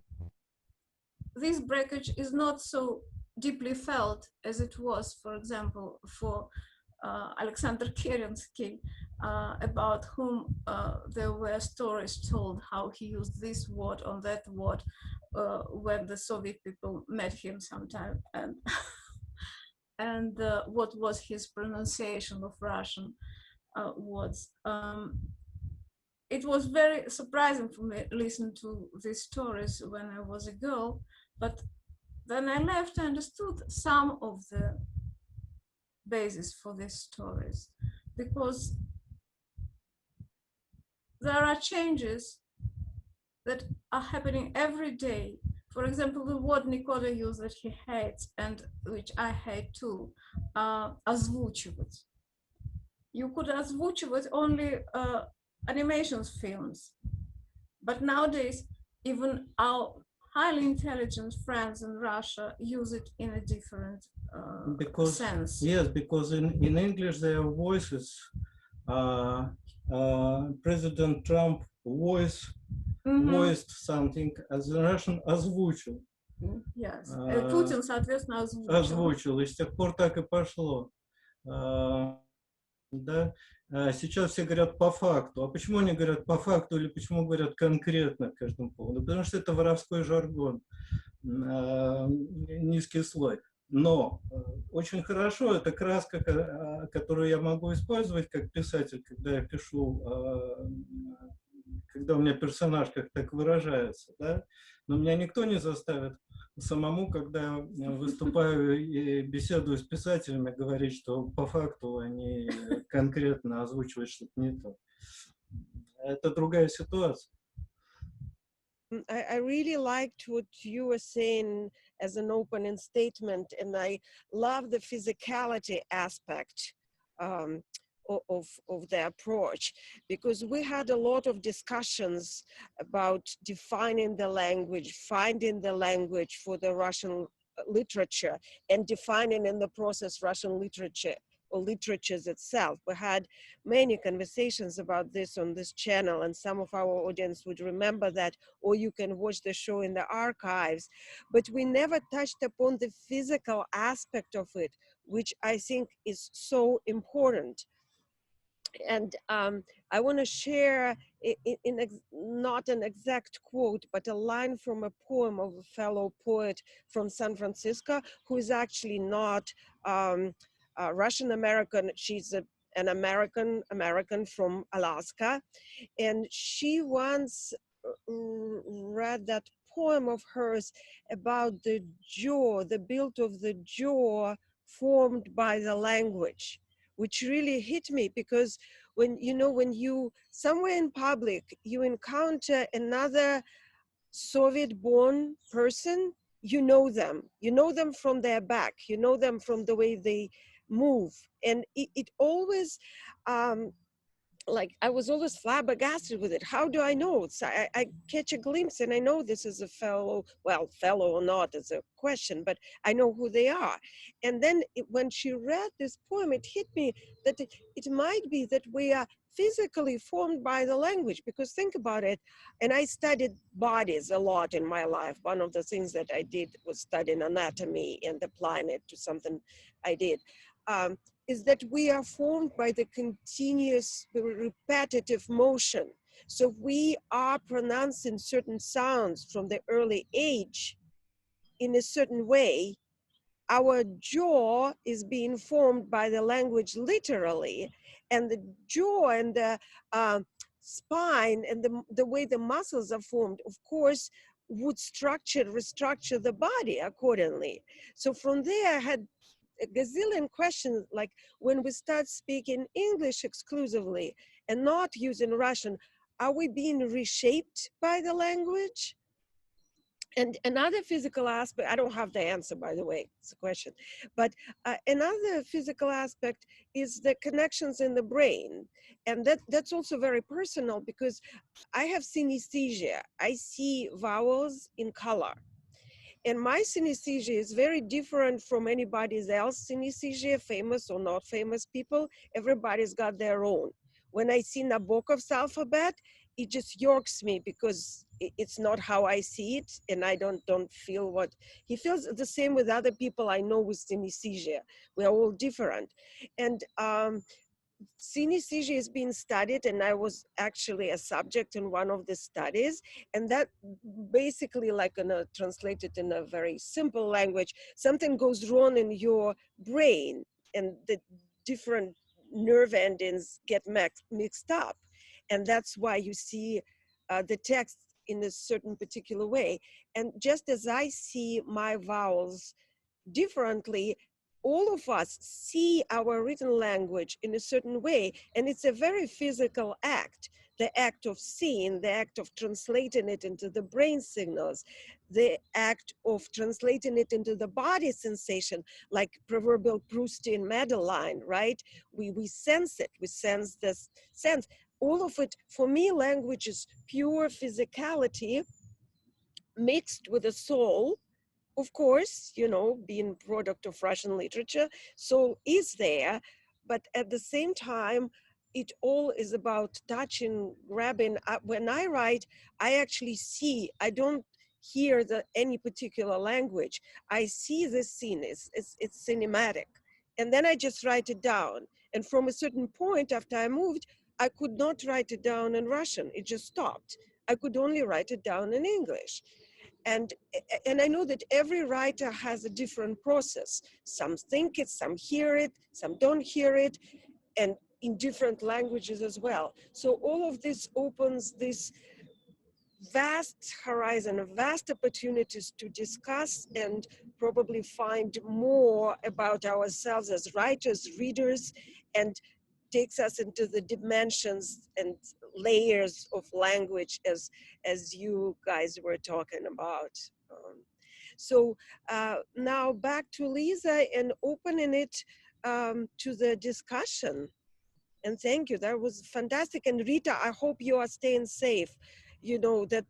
this breakage is not so deeply felt as it was, for example, for Alexander Kerensky, about whom there were stories told how he used this word on that word when the Soviet people met him sometime, and what was his pronunciation of Russian words. It was very surprising for me to listen to these stories when I was a girl, but then I left, I understood some of the basis for these stories, because there are changes that are happening every day. For example, the word Nicola used that he hates, and which I hate too, озвучивать. You could озвучивать only animations films, but nowadays even our highly intelligent friends in Russia use it in a different sense. Yes, because in English there are voices. President Trump voiced something, as in Russian озвучил. Yes. Putin, соответственно, озвучил. И с тех пор так и пошло. Да? Сейчас все говорят по факту. А почему они говорят по факту или почему говорят конкретно к каждому поводу? Потому что это воровской жаргон, низкий слой. Но очень хорошо, это краска, которую я могу использовать как писатель, когда я пишу, когда у меня персонаж как так выражается. Да? Но меня никто не заставит самому, когда я выступаю и беседую с писателями, говорить, что по факту они конкретно озвучивают что-то не то. Это другая ситуация. I really liked what you were saying as an opening statement, and I love the physicality aspect of the approach, because we had a lot of discussions about defining the language, finding the language for the Russian literature, and defining in the process Russian literature or literatures itself. We had many conversations about this on this channel, and some of our audience would remember that, or you can watch the show in the archives. But we never touched upon the physical aspect of it, which I think is so important. And I want to share not an exact quote, but a line from a poem of a fellow poet from San Francisco, who is actually not Russian American. She's an American from Alaska. And she once read that poem of hers about the jaw, the build of the jaw formed by the language, which really hit me, because when you somewhere in public you encounter another Soviet-born person, you know them from their back, you know them from the way they move. And it always like, I was always flabbergasted with it. How do I know? So I catch a glimpse and I know this is a fellow, well, fellow or not is a question, but I know who they are. And then when she read this poem, it hit me that it might be that we are physically formed by the language, because think about it. And I studied bodies a lot in my life. One of the things that I did was studying anatomy and applying it to something I did. Is that we are formed by the continuous repetitive motion. So we are pronouncing certain sounds from the early age in a certain way. Our jaw is being formed by the language literally, and the jaw and the spine and the way the muscles are formed, of course, would restructure the body accordingly. So from there, I had a gazillion questions, like when we start speaking English exclusively and not using Russian, are we being reshaped by the language? And another physical aspect, I don't have the answer, by the way, it's a question, but another physical aspect is the connections in the brain. And that's also very personal, because I have synesthesia. I see vowels in color. And my synesthesia is very different from anybody else's synesthesia, famous or not famous people. Everybody's got their own. When I see Nabokov's alphabet, it just yorks me, because it's not how I see it, and I don't feel what he feels. The same with other people I know with synesthesia. We're all different. And synesthesia is being studied, and I was actually a subject in one of the studies, and that basically, like translated in a very simple language, something goes wrong in your brain and the different nerve endings get mixed up, and that's why you see the text in a certain particular way. And just as I see my vowels differently, all of us see our written language in a certain way, and it's a very physical act. The act of seeing, the act of translating it into the brain signals, the act of translating it into the body sensation, like proverbial Proustian Madeline, right? We sense it, we sense this sense. All of it, for me, language is pure physicality mixed with a soul. Of course, being product of Russian literature, soul is there, but at the same time, it all is about touching, grabbing. When I write, I actually see, I don't hear any particular language. I see the scene, it's cinematic. And then I just write it down. And from a certain point after I moved, I could not write it down in Russian. It just stopped. I could only write it down in English. And I know that every writer has a different process. Some think it, some hear it, some don't hear it, and in different languages as well. So all of this opens this vast horizon of vast opportunities to discuss and probably find more about ourselves as writers, readers, and takes us into the dimensions and layers of language as you guys were talking about. So now back to Liza and opening it to the discussion. And thank you, that was fantastic. And Rita, I hope you are staying safe.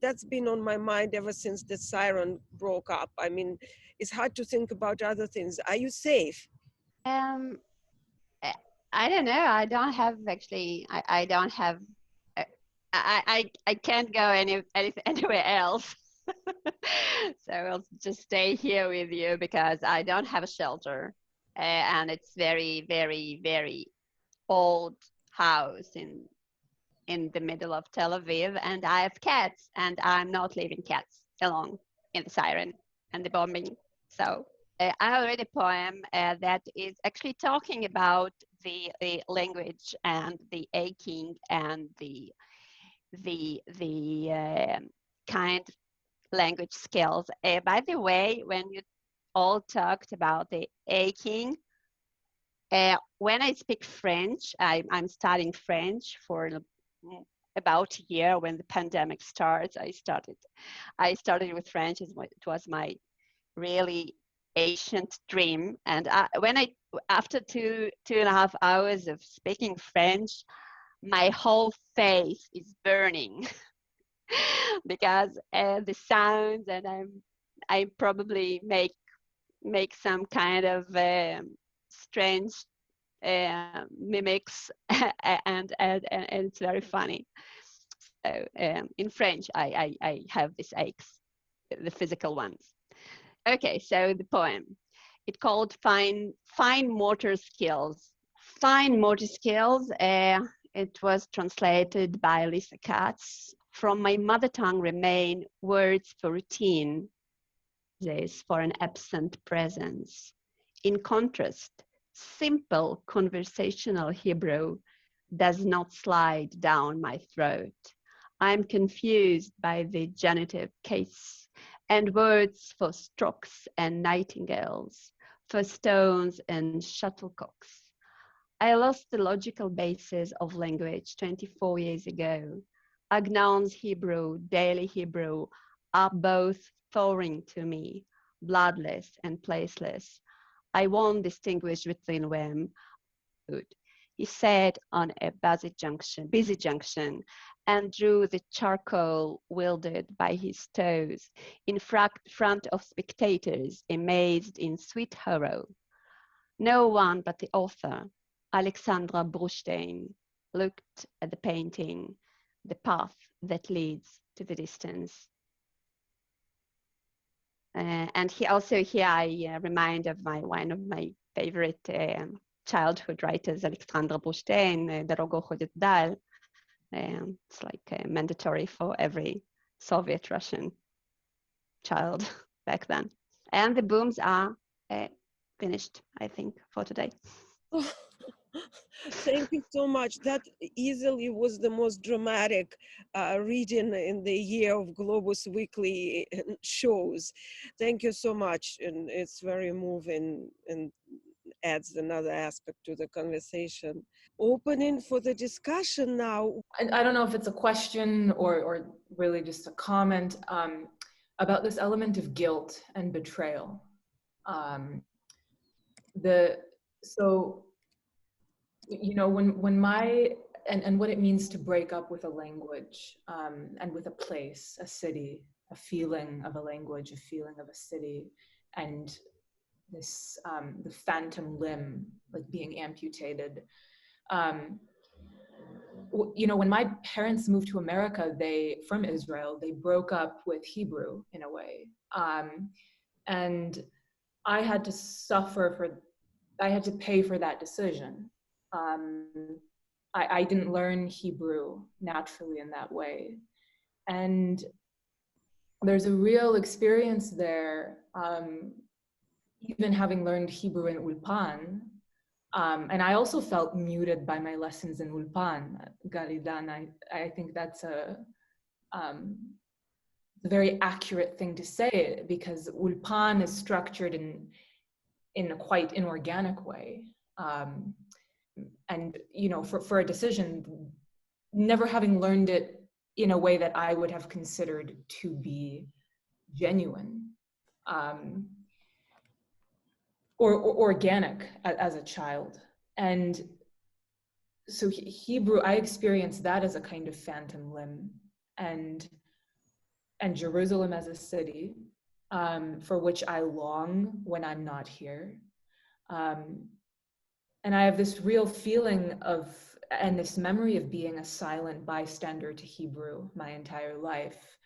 That's been on my mind ever since the siren broke up. I mean, it's hard to think about other things. Are you safe? Um, I don't know. I don't have actually. I don't have. I can't go anywhere else. So I'll just stay here with you because I don't have a shelter, and it's very, very, very old house in the middle of Tel Aviv, and I have cats, and I'm not leaving cats alone in the siren and the bombing. So I read a poem that is actually talking about the language and the aching and the kind language skills. By the way, when you all talked about the aching, when I speak French, I'm studying French for about a year. When the pandemic starts, I started with French. It was my really ancient dream. And after 2.5 hours of speaking French, my whole face is burning because the sounds, and I probably make some kind of strange mimics and it's very funny. So in French, I have these aches, the physical ones. Okay, so the poem, it's called Fine Motor Skills. Fine Motor Skills, it was translated by Liza Katz. From my mother tongue remain words for routine, this for an absent presence. In contrast, simple conversational Hebrew does not slide down my throat. I'm confused by the genitive case and words for storks and nightingales, for stones and shuttlecocks. I lost the logical basis of language 24 years ago. Agnon's Hebrew, daily Hebrew are both foreign to me, bloodless and placeless. I won't distinguish between them. He sat on a busy junction, and drew the charcoal wilted by his toes in front of spectators amazed in sweet horror. No one but the author, Alexandra Brustein, looked at the painting, the path that leads to the distance. And here I remind of one of my favorite childhood writers, Alexandra Brustein, Дорога ходит вдаль. It's like mandatory for every Soviet Russian child back then. And the booms are finished, I think, for today. Thank you so much. That easily was the most dramatic reading in the year of Globus Weekly shows. Thank you so much. And it's very moving and adds another aspect to the conversation. Opening for the discussion now. I don't know if it's a question or really just a comment about this element of guilt and betrayal. So, you know, when and what it means to break up with a language and with a place, a city, a feeling of a language, a feeling of a city, and this the phantom limb, like being amputated. You know, when my parents moved to America, from Israel, they broke up with Hebrew in a way. And I had to I had to pay for that decision. I didn't learn Hebrew naturally in that way. And there's a real experience there, even having learned Hebrew in Ulpan. And I also felt muted by my lessons in Ulpan, Garidan. I think that's a very accurate thing to say, because Ulpan is structured in a quite inorganic way. And, you know, for a decision, never having learned it in a way that I would have considered to be genuine. Or organic as a child. And so Hebrew, I experienced that as a kind of phantom limb, and Jerusalem as a city for which I long when I'm not here. And I have this real feeling and this memory of being a silent bystander to Hebrew my entire life,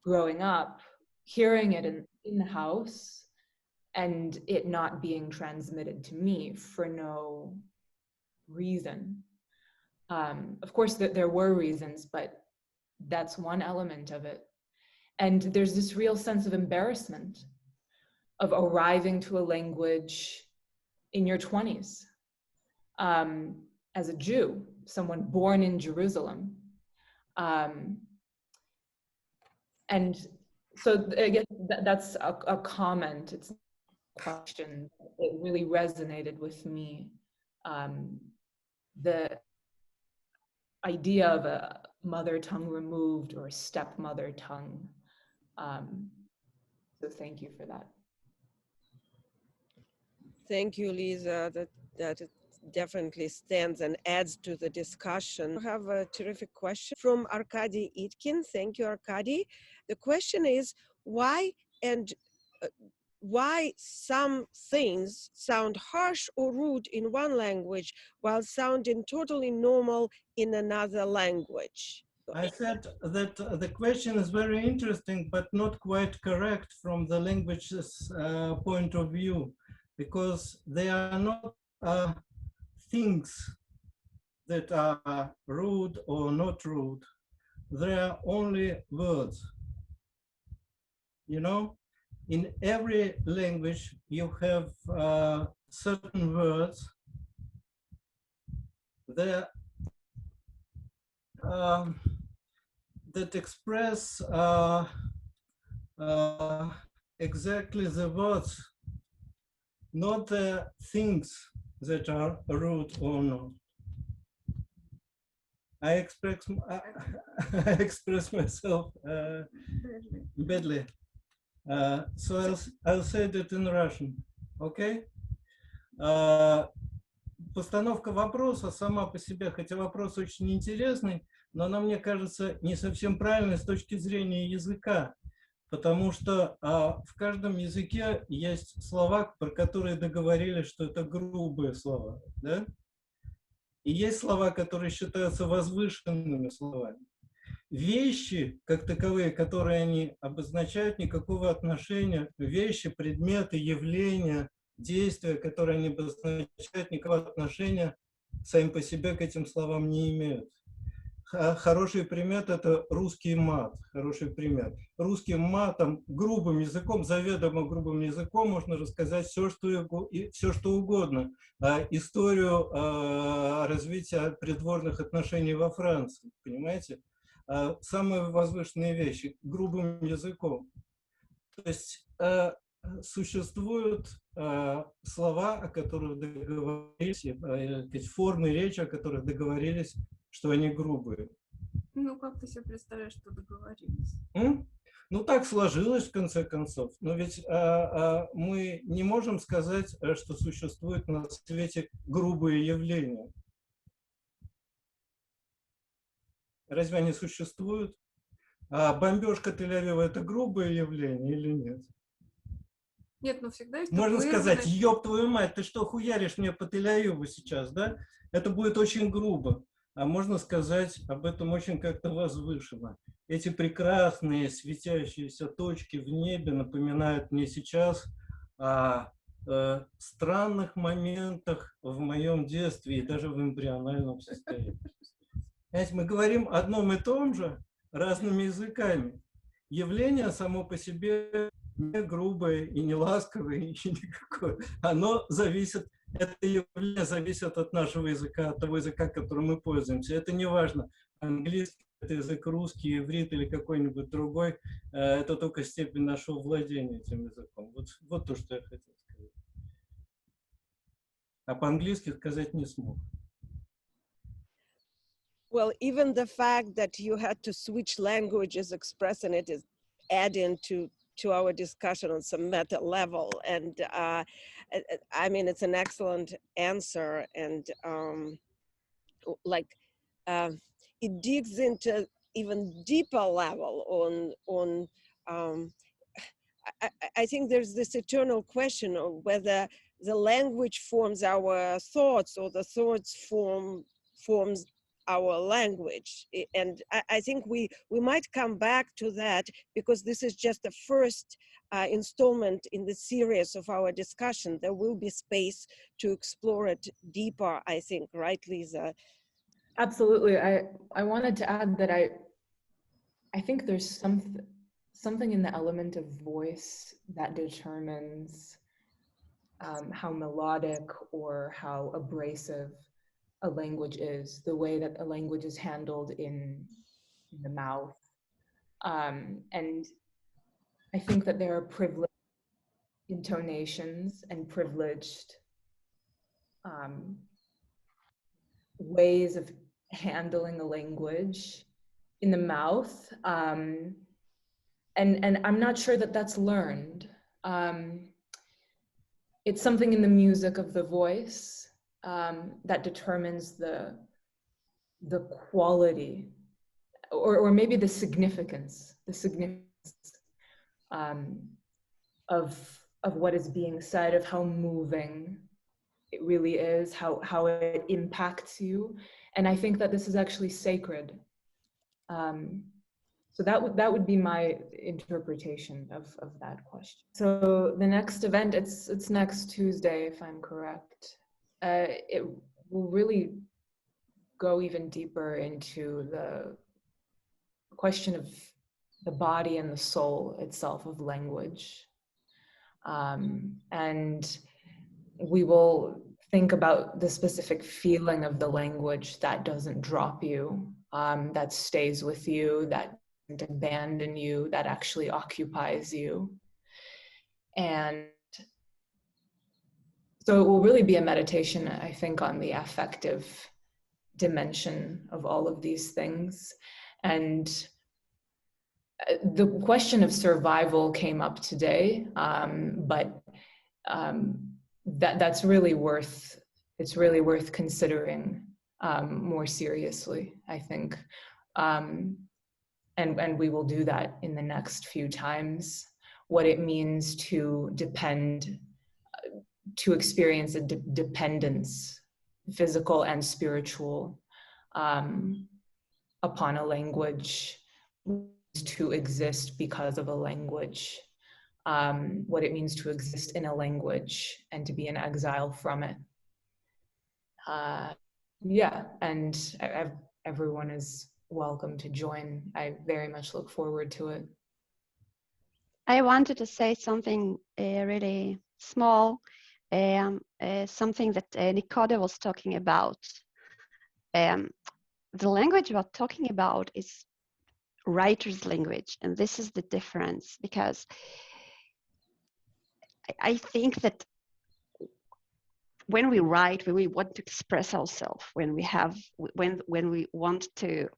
growing up, hearing it in the house, and it not being transmitted to me for no reason. Of course, there were reasons, but that's one element of it. And there's this real sense of embarrassment of arriving to a language in your 20s as a Jew, someone born in Jerusalem. And so again, that's a comment, it's a question. It really resonated with me. The idea of a mother tongue removed or stepmother tongue. So thank you for that. Thank you, Liza. That definitely stands and adds to the discussion. We have a terrific question from Arkady Itkin. Thank you, Arkady. The question is, why some things sound harsh or rude in one language while sounding totally normal in another language? I said that the question is very interesting, but not quite correct from the language's point of view, because they are not things that are rude or not rude. They are only words. You know, in every language, you have certain words that that express exactly the words, not the things that are rude or not. I express myself badly. So I'll say it in Russian, okay? Постановка вопроса сама по себе, хотя вопрос очень интересный, но она, мне кажется, не совсем правильной с точки зрения языка, потому что в каждом языке есть слова, про которые договорились, что это грубые слова, да? И есть слова, которые считаются возвышенными словами. Вещи, как таковые, которые они обозначают, никакого отношения, вещи, предметы, явления, действия, которые они обозначают, никакого отношения сами по себе к этим словам не имеют. Хороший пример – это русский мат. Хороший пример. Русским матом, грубым языком, заведомо грубым языком можно рассказать все, что угодно. Историю развития придворных отношений во Франции, понимаете? Самые возвышенные вещи грубым языком. То есть существуют слова, о которых договорились, формы речи, о которых договорились, что они грубые. Ну, как ты себе представляешь, что договорились? Ну, так сложилось, в конце концов. Но ведь мы не можем сказать, что существуют на свете грубые явления. Разве они существуют? А бомбежка Тель-Авива – это грубое явление или нет? Нет, но всегда есть... Можно сказать, ёб твою мать, ты что, хуяришь мне по Тель-Авиву сейчас, да? Это будет очень грубо. А можно сказать об этом очень как-то возвышенно. Эти прекрасные светящиеся точки в небе напоминают мне сейчас о странных моментах в моем детстве и даже в эмбриональном состоянии. Знаете, мы говорим одном и том же разными языками. Явление само по себе не грубое и не ласковое, и никакое. Оно зависит, это явление зависит от нашего языка, от того языка, которым мы пользуемся. Это не важно, английский, это язык русский, иврит или какой-нибудь другой. Это только степень нашего владения этим языком. Вот то, что я хотел сказать. А по-английски сказать не смог. Well, even the fact that you had to switch languages expressing it is adding to our discussion on some meta level. And I mean, it's an excellent answer. And it digs into even deeper level on I think there's this eternal question of whether the language forms our thoughts or the thoughts forms our language. And I think we might come back to that, because this is just the first installment in the series of our discussion. There will be space to explore it deeper, I think, right, Liza? Absolutely. I wanted to add that I think there's something in the element of voice that determines how melodic or how abrasive a language is, the way that a language is handled in the mouth. And I think that there are privileged intonations and privileged ways of handling a language in the mouth. And I'm not sure that that's learned. It's something in the music of the voice that determines the quality, or maybe the significance of what is being said, of how moving it really is, how it impacts you. And I think that this is actually sacred. So that would be my interpretation of that question. So the next event, it's next Tuesday, if I'm correct. It will really go even deeper into the question of the body and the soul itself of language. And we will think about the specific feeling of the language that doesn't drop you, that stays with you, that doesn't abandon you, that actually occupies you. And so it will really be a meditation, I think, on the affective dimension of all of these things. And the question of survival came up today, but that's really worth, it's really worth considering more seriously, I think. And we will do that in the next few times, what it means to depend, to experience a dependence, physical and spiritual, upon a language, to exist because of a language, what it means to exist in a language and to be in exile from it. Yeah, and everyone is welcome to join. I very much look forward to it. I wanted to say something really small, something that Nicole was talking about. The language we're talking about is writer's language, and this is the difference, because I think that when we write, when we want to express ourselves, when we want to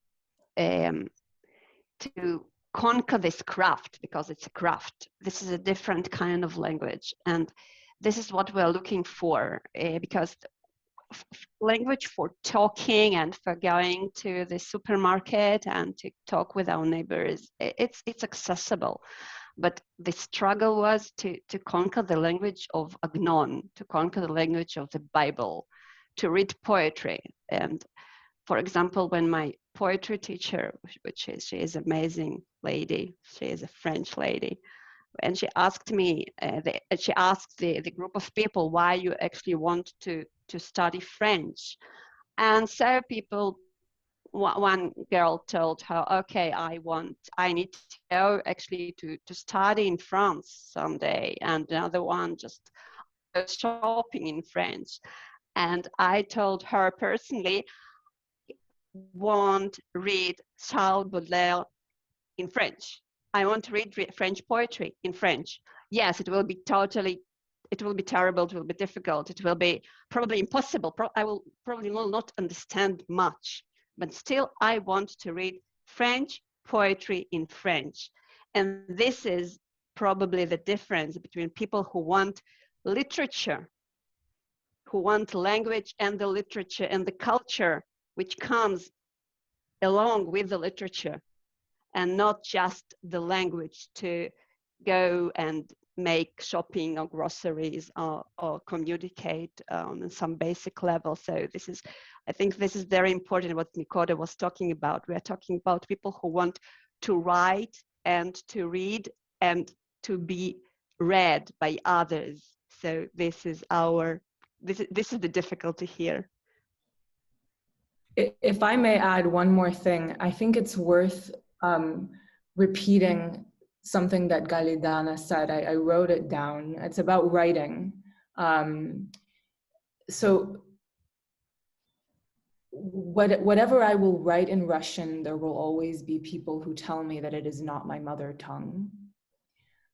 conquer this craft, because it's a craft, this is a different kind of language, and this is what we're looking for, because language for talking and for going to the supermarket and to talk with our neighbors, it's accessible. But the struggle was to conquer the language of Agnon, to conquer the language of the Bible, to read poetry. And for example, when my poetry teacher, she is an amazing lady, she is a French lady, and she asked me, she asked the group of people, why you actually want to study French. And so people, one girl told her, okay, I need to go actually to study in France someday. And another one just goes shopping in French. And I told her personally, won't read Charles Baudelaire in French. I want to read French poetry in French. Yes, it will be terrible, it will be difficult, it will be probably impossible. I will probably not understand much, but still I want to read French poetry in French. And this is probably the difference between people who want literature, who want language and the literature and the culture which comes along with the literature, and not just the language to go and make shopping or groceries or communicate on some basic level. So this is, I think this is very important what Nicole was talking about. We are talking about people who want to write and to read and to be read by others. So this is the difficulty here. If I may add one more thing, I think it's worth repeating something that Galidana said. I wrote it down. It's about writing. So whatever I will write in Russian, there will always be people who tell me that it is not my mother tongue.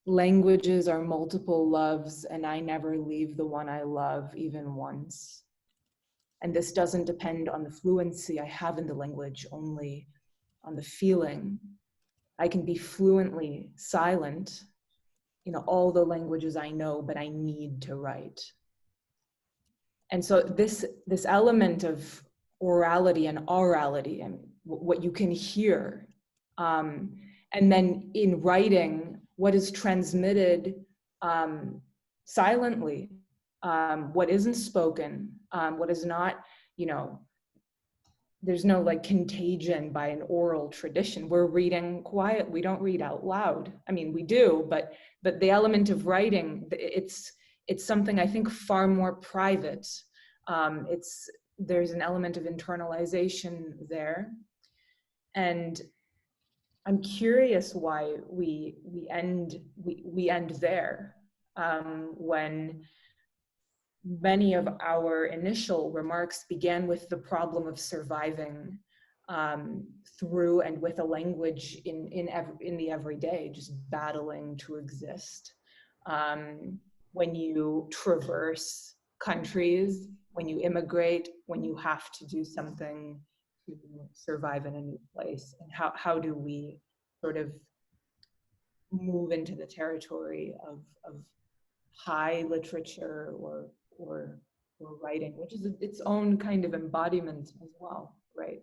Languages are multiple loves, and I never leave the one I love even once. And this doesn't depend on the fluency I have in the language, only on the feeling. I can be fluently silent in all the languages I know, but I need to write. And so this element of orality and aurality, and what you can hear, and then in writing, what is transmitted silently, what isn't spoken, what is not, there's no like contagion by an oral tradition. We're reading quiet, we don't read out loud. I mean, we do, but the element of writing, it's something I think far more private. There's an element of internalization there. And I'm curious why we end there, when many of our initial remarks began with the problem of surviving through and with a language in the everyday, just battling to exist. When you traverse countries, when you immigrate, when you have to do something to survive in a new place, and how do we sort of move into the territory of high literature or writing, which is its own kind of embodiment as well, right?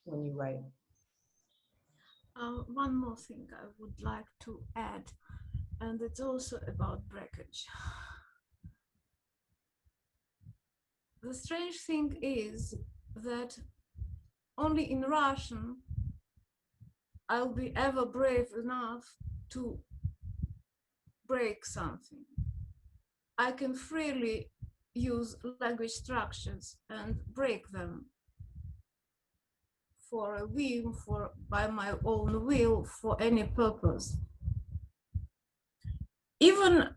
When you write. One more thing I would like to add, and it's also about breakage. The strange thing is that only in Russian I'll be ever brave enough to break something. I can freely use language structures and break them for a whim, by my own will, for any purpose. Even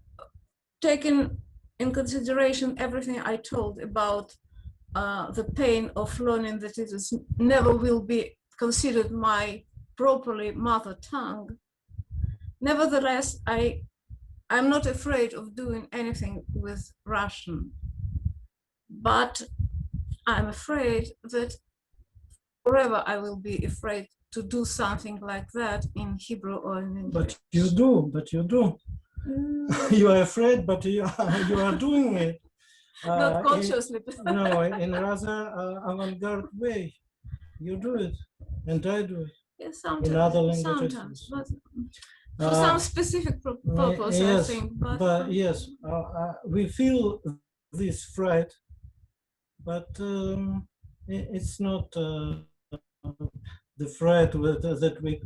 taking in consideration everything I told about the pain of learning that it is never will be considered my properly mother tongue, nevertheless, I'm not afraid of doing anything with Russian, but I'm afraid that forever I will be afraid to do something like that in Hebrew or in English. But you do. You are afraid, but you are doing it. Not consciously. No, in a rather avant-garde way. You do it, and I do it. Yes, sometimes, in other languages. Sometimes, but for some specific purpose, yes, I think. But yes, we feel this fright, but it's not the fright that we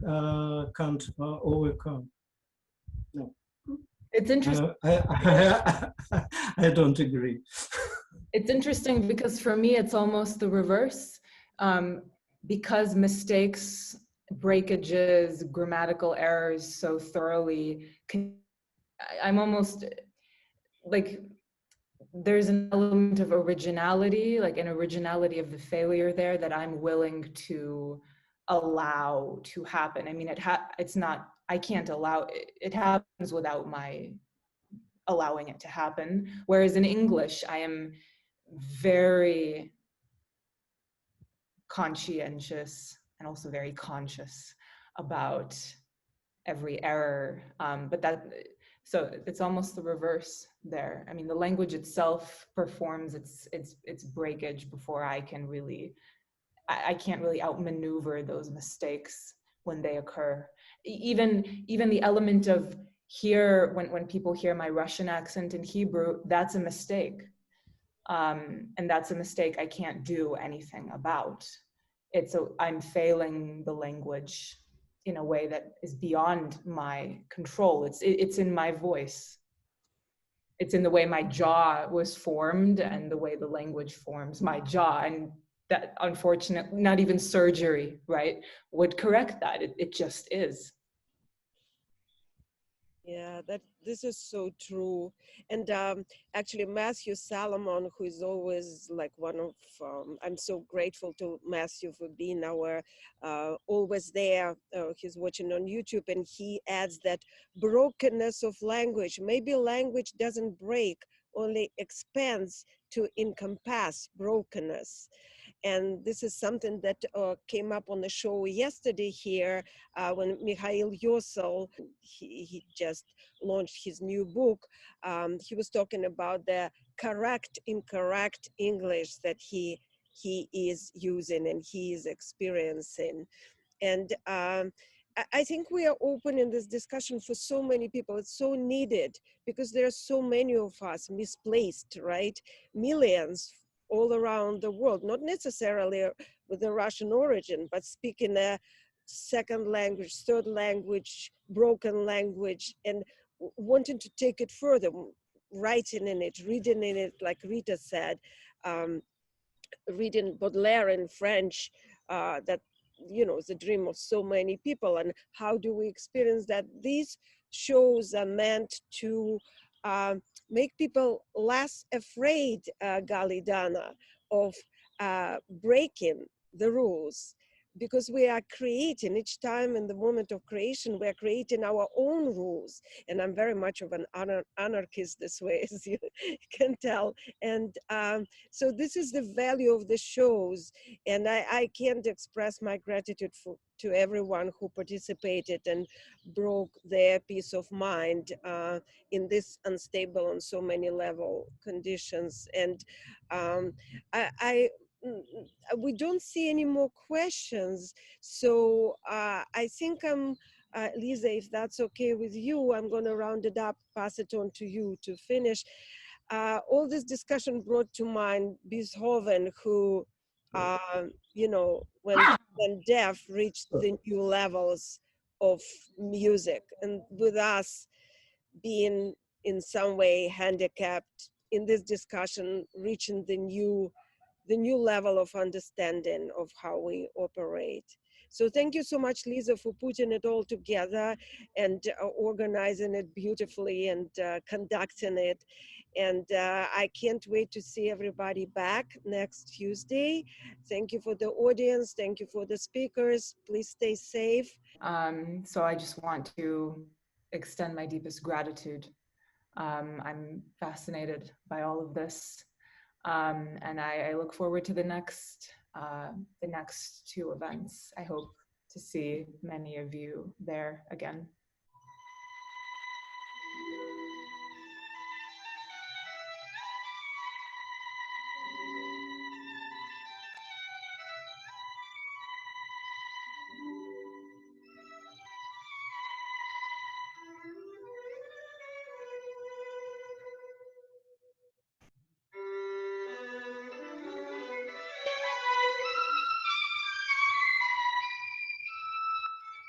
can't overcome. No. It's interesting. I don't agree. It's interesting because for me, it's almost the reverse. Because mistakes, breakages, grammatical errors so thoroughly, I'm almost like, there's an element of originality, like an originality of the failure there that I'm willing to allow to happen. I mean, it's not, I can't allow it. It happens without my allowing it to happen. Whereas in English, I am very conscientious and also very conscious about every error. So it's almost the reverse there. I mean, the language itself performs its breakage before I can't really outmaneuver those mistakes when they occur. Even the element of here, when people hear my Russian accent in Hebrew, that's a mistake. And that's a mistake I can't do anything about. I'm failing the language in a way that is beyond my control. It's in my voice. It's in the way my jaw was formed and the way the language forms my jaw. And that unfortunate, not even surgery, right, would correct that. It just is. Yeah, this is so true. And actually, Matthew Salomon, who is always like one of, I'm so grateful to Matthew for being our always there. He's watching on YouTube, and he adds that brokenness of language, maybe language doesn't break, only expands to encompass brokenness. And this is something that came up on the show yesterday here when Mikhail Yosel, he just launched his new book. He was talking about the correct, incorrect English that he is using and he is experiencing. And I think we are open in this discussion for so many people. It's so needed because there are so many of us misplaced, right? Millions all around the world, not necessarily with a Russian origin, but speaking a second language, third language, broken language, and wanting to take it further, writing in it, reading in it, like Rita said, reading Baudelaire in French, that, you know, is a dream of so many people. And how do we experience that? These shows are meant to make people less afraid, Galidana, of breaking the rules, because we are creating each time in the moment of creation, we are creating our own rules. And I'm very much of an anarchist this way, as you can tell. And so this is the value of the shows. And I can't express my gratitude to everyone who participated and broke their peace of mind in this unstable on so many level conditions. And we don't see any more questions. So I think Liza, if that's okay with you, I'm going to round it up, pass it on to you to finish. All this discussion brought to mind Beethoven, who, you know, when deaf reached the new levels of music, and with us being in some way handicapped in this discussion, reaching the new level of understanding of how we operate. So thank you so much, Liza, for putting it all together and organizing it beautifully and conducting it. And I can't wait to see everybody back next Tuesday. Thank you for the audience. Thank you for the speakers. Please stay safe. So I just want to extend my deepest gratitude. I'm fascinated by all of this. And I look forward to the next two events. I hope to see many of you there again.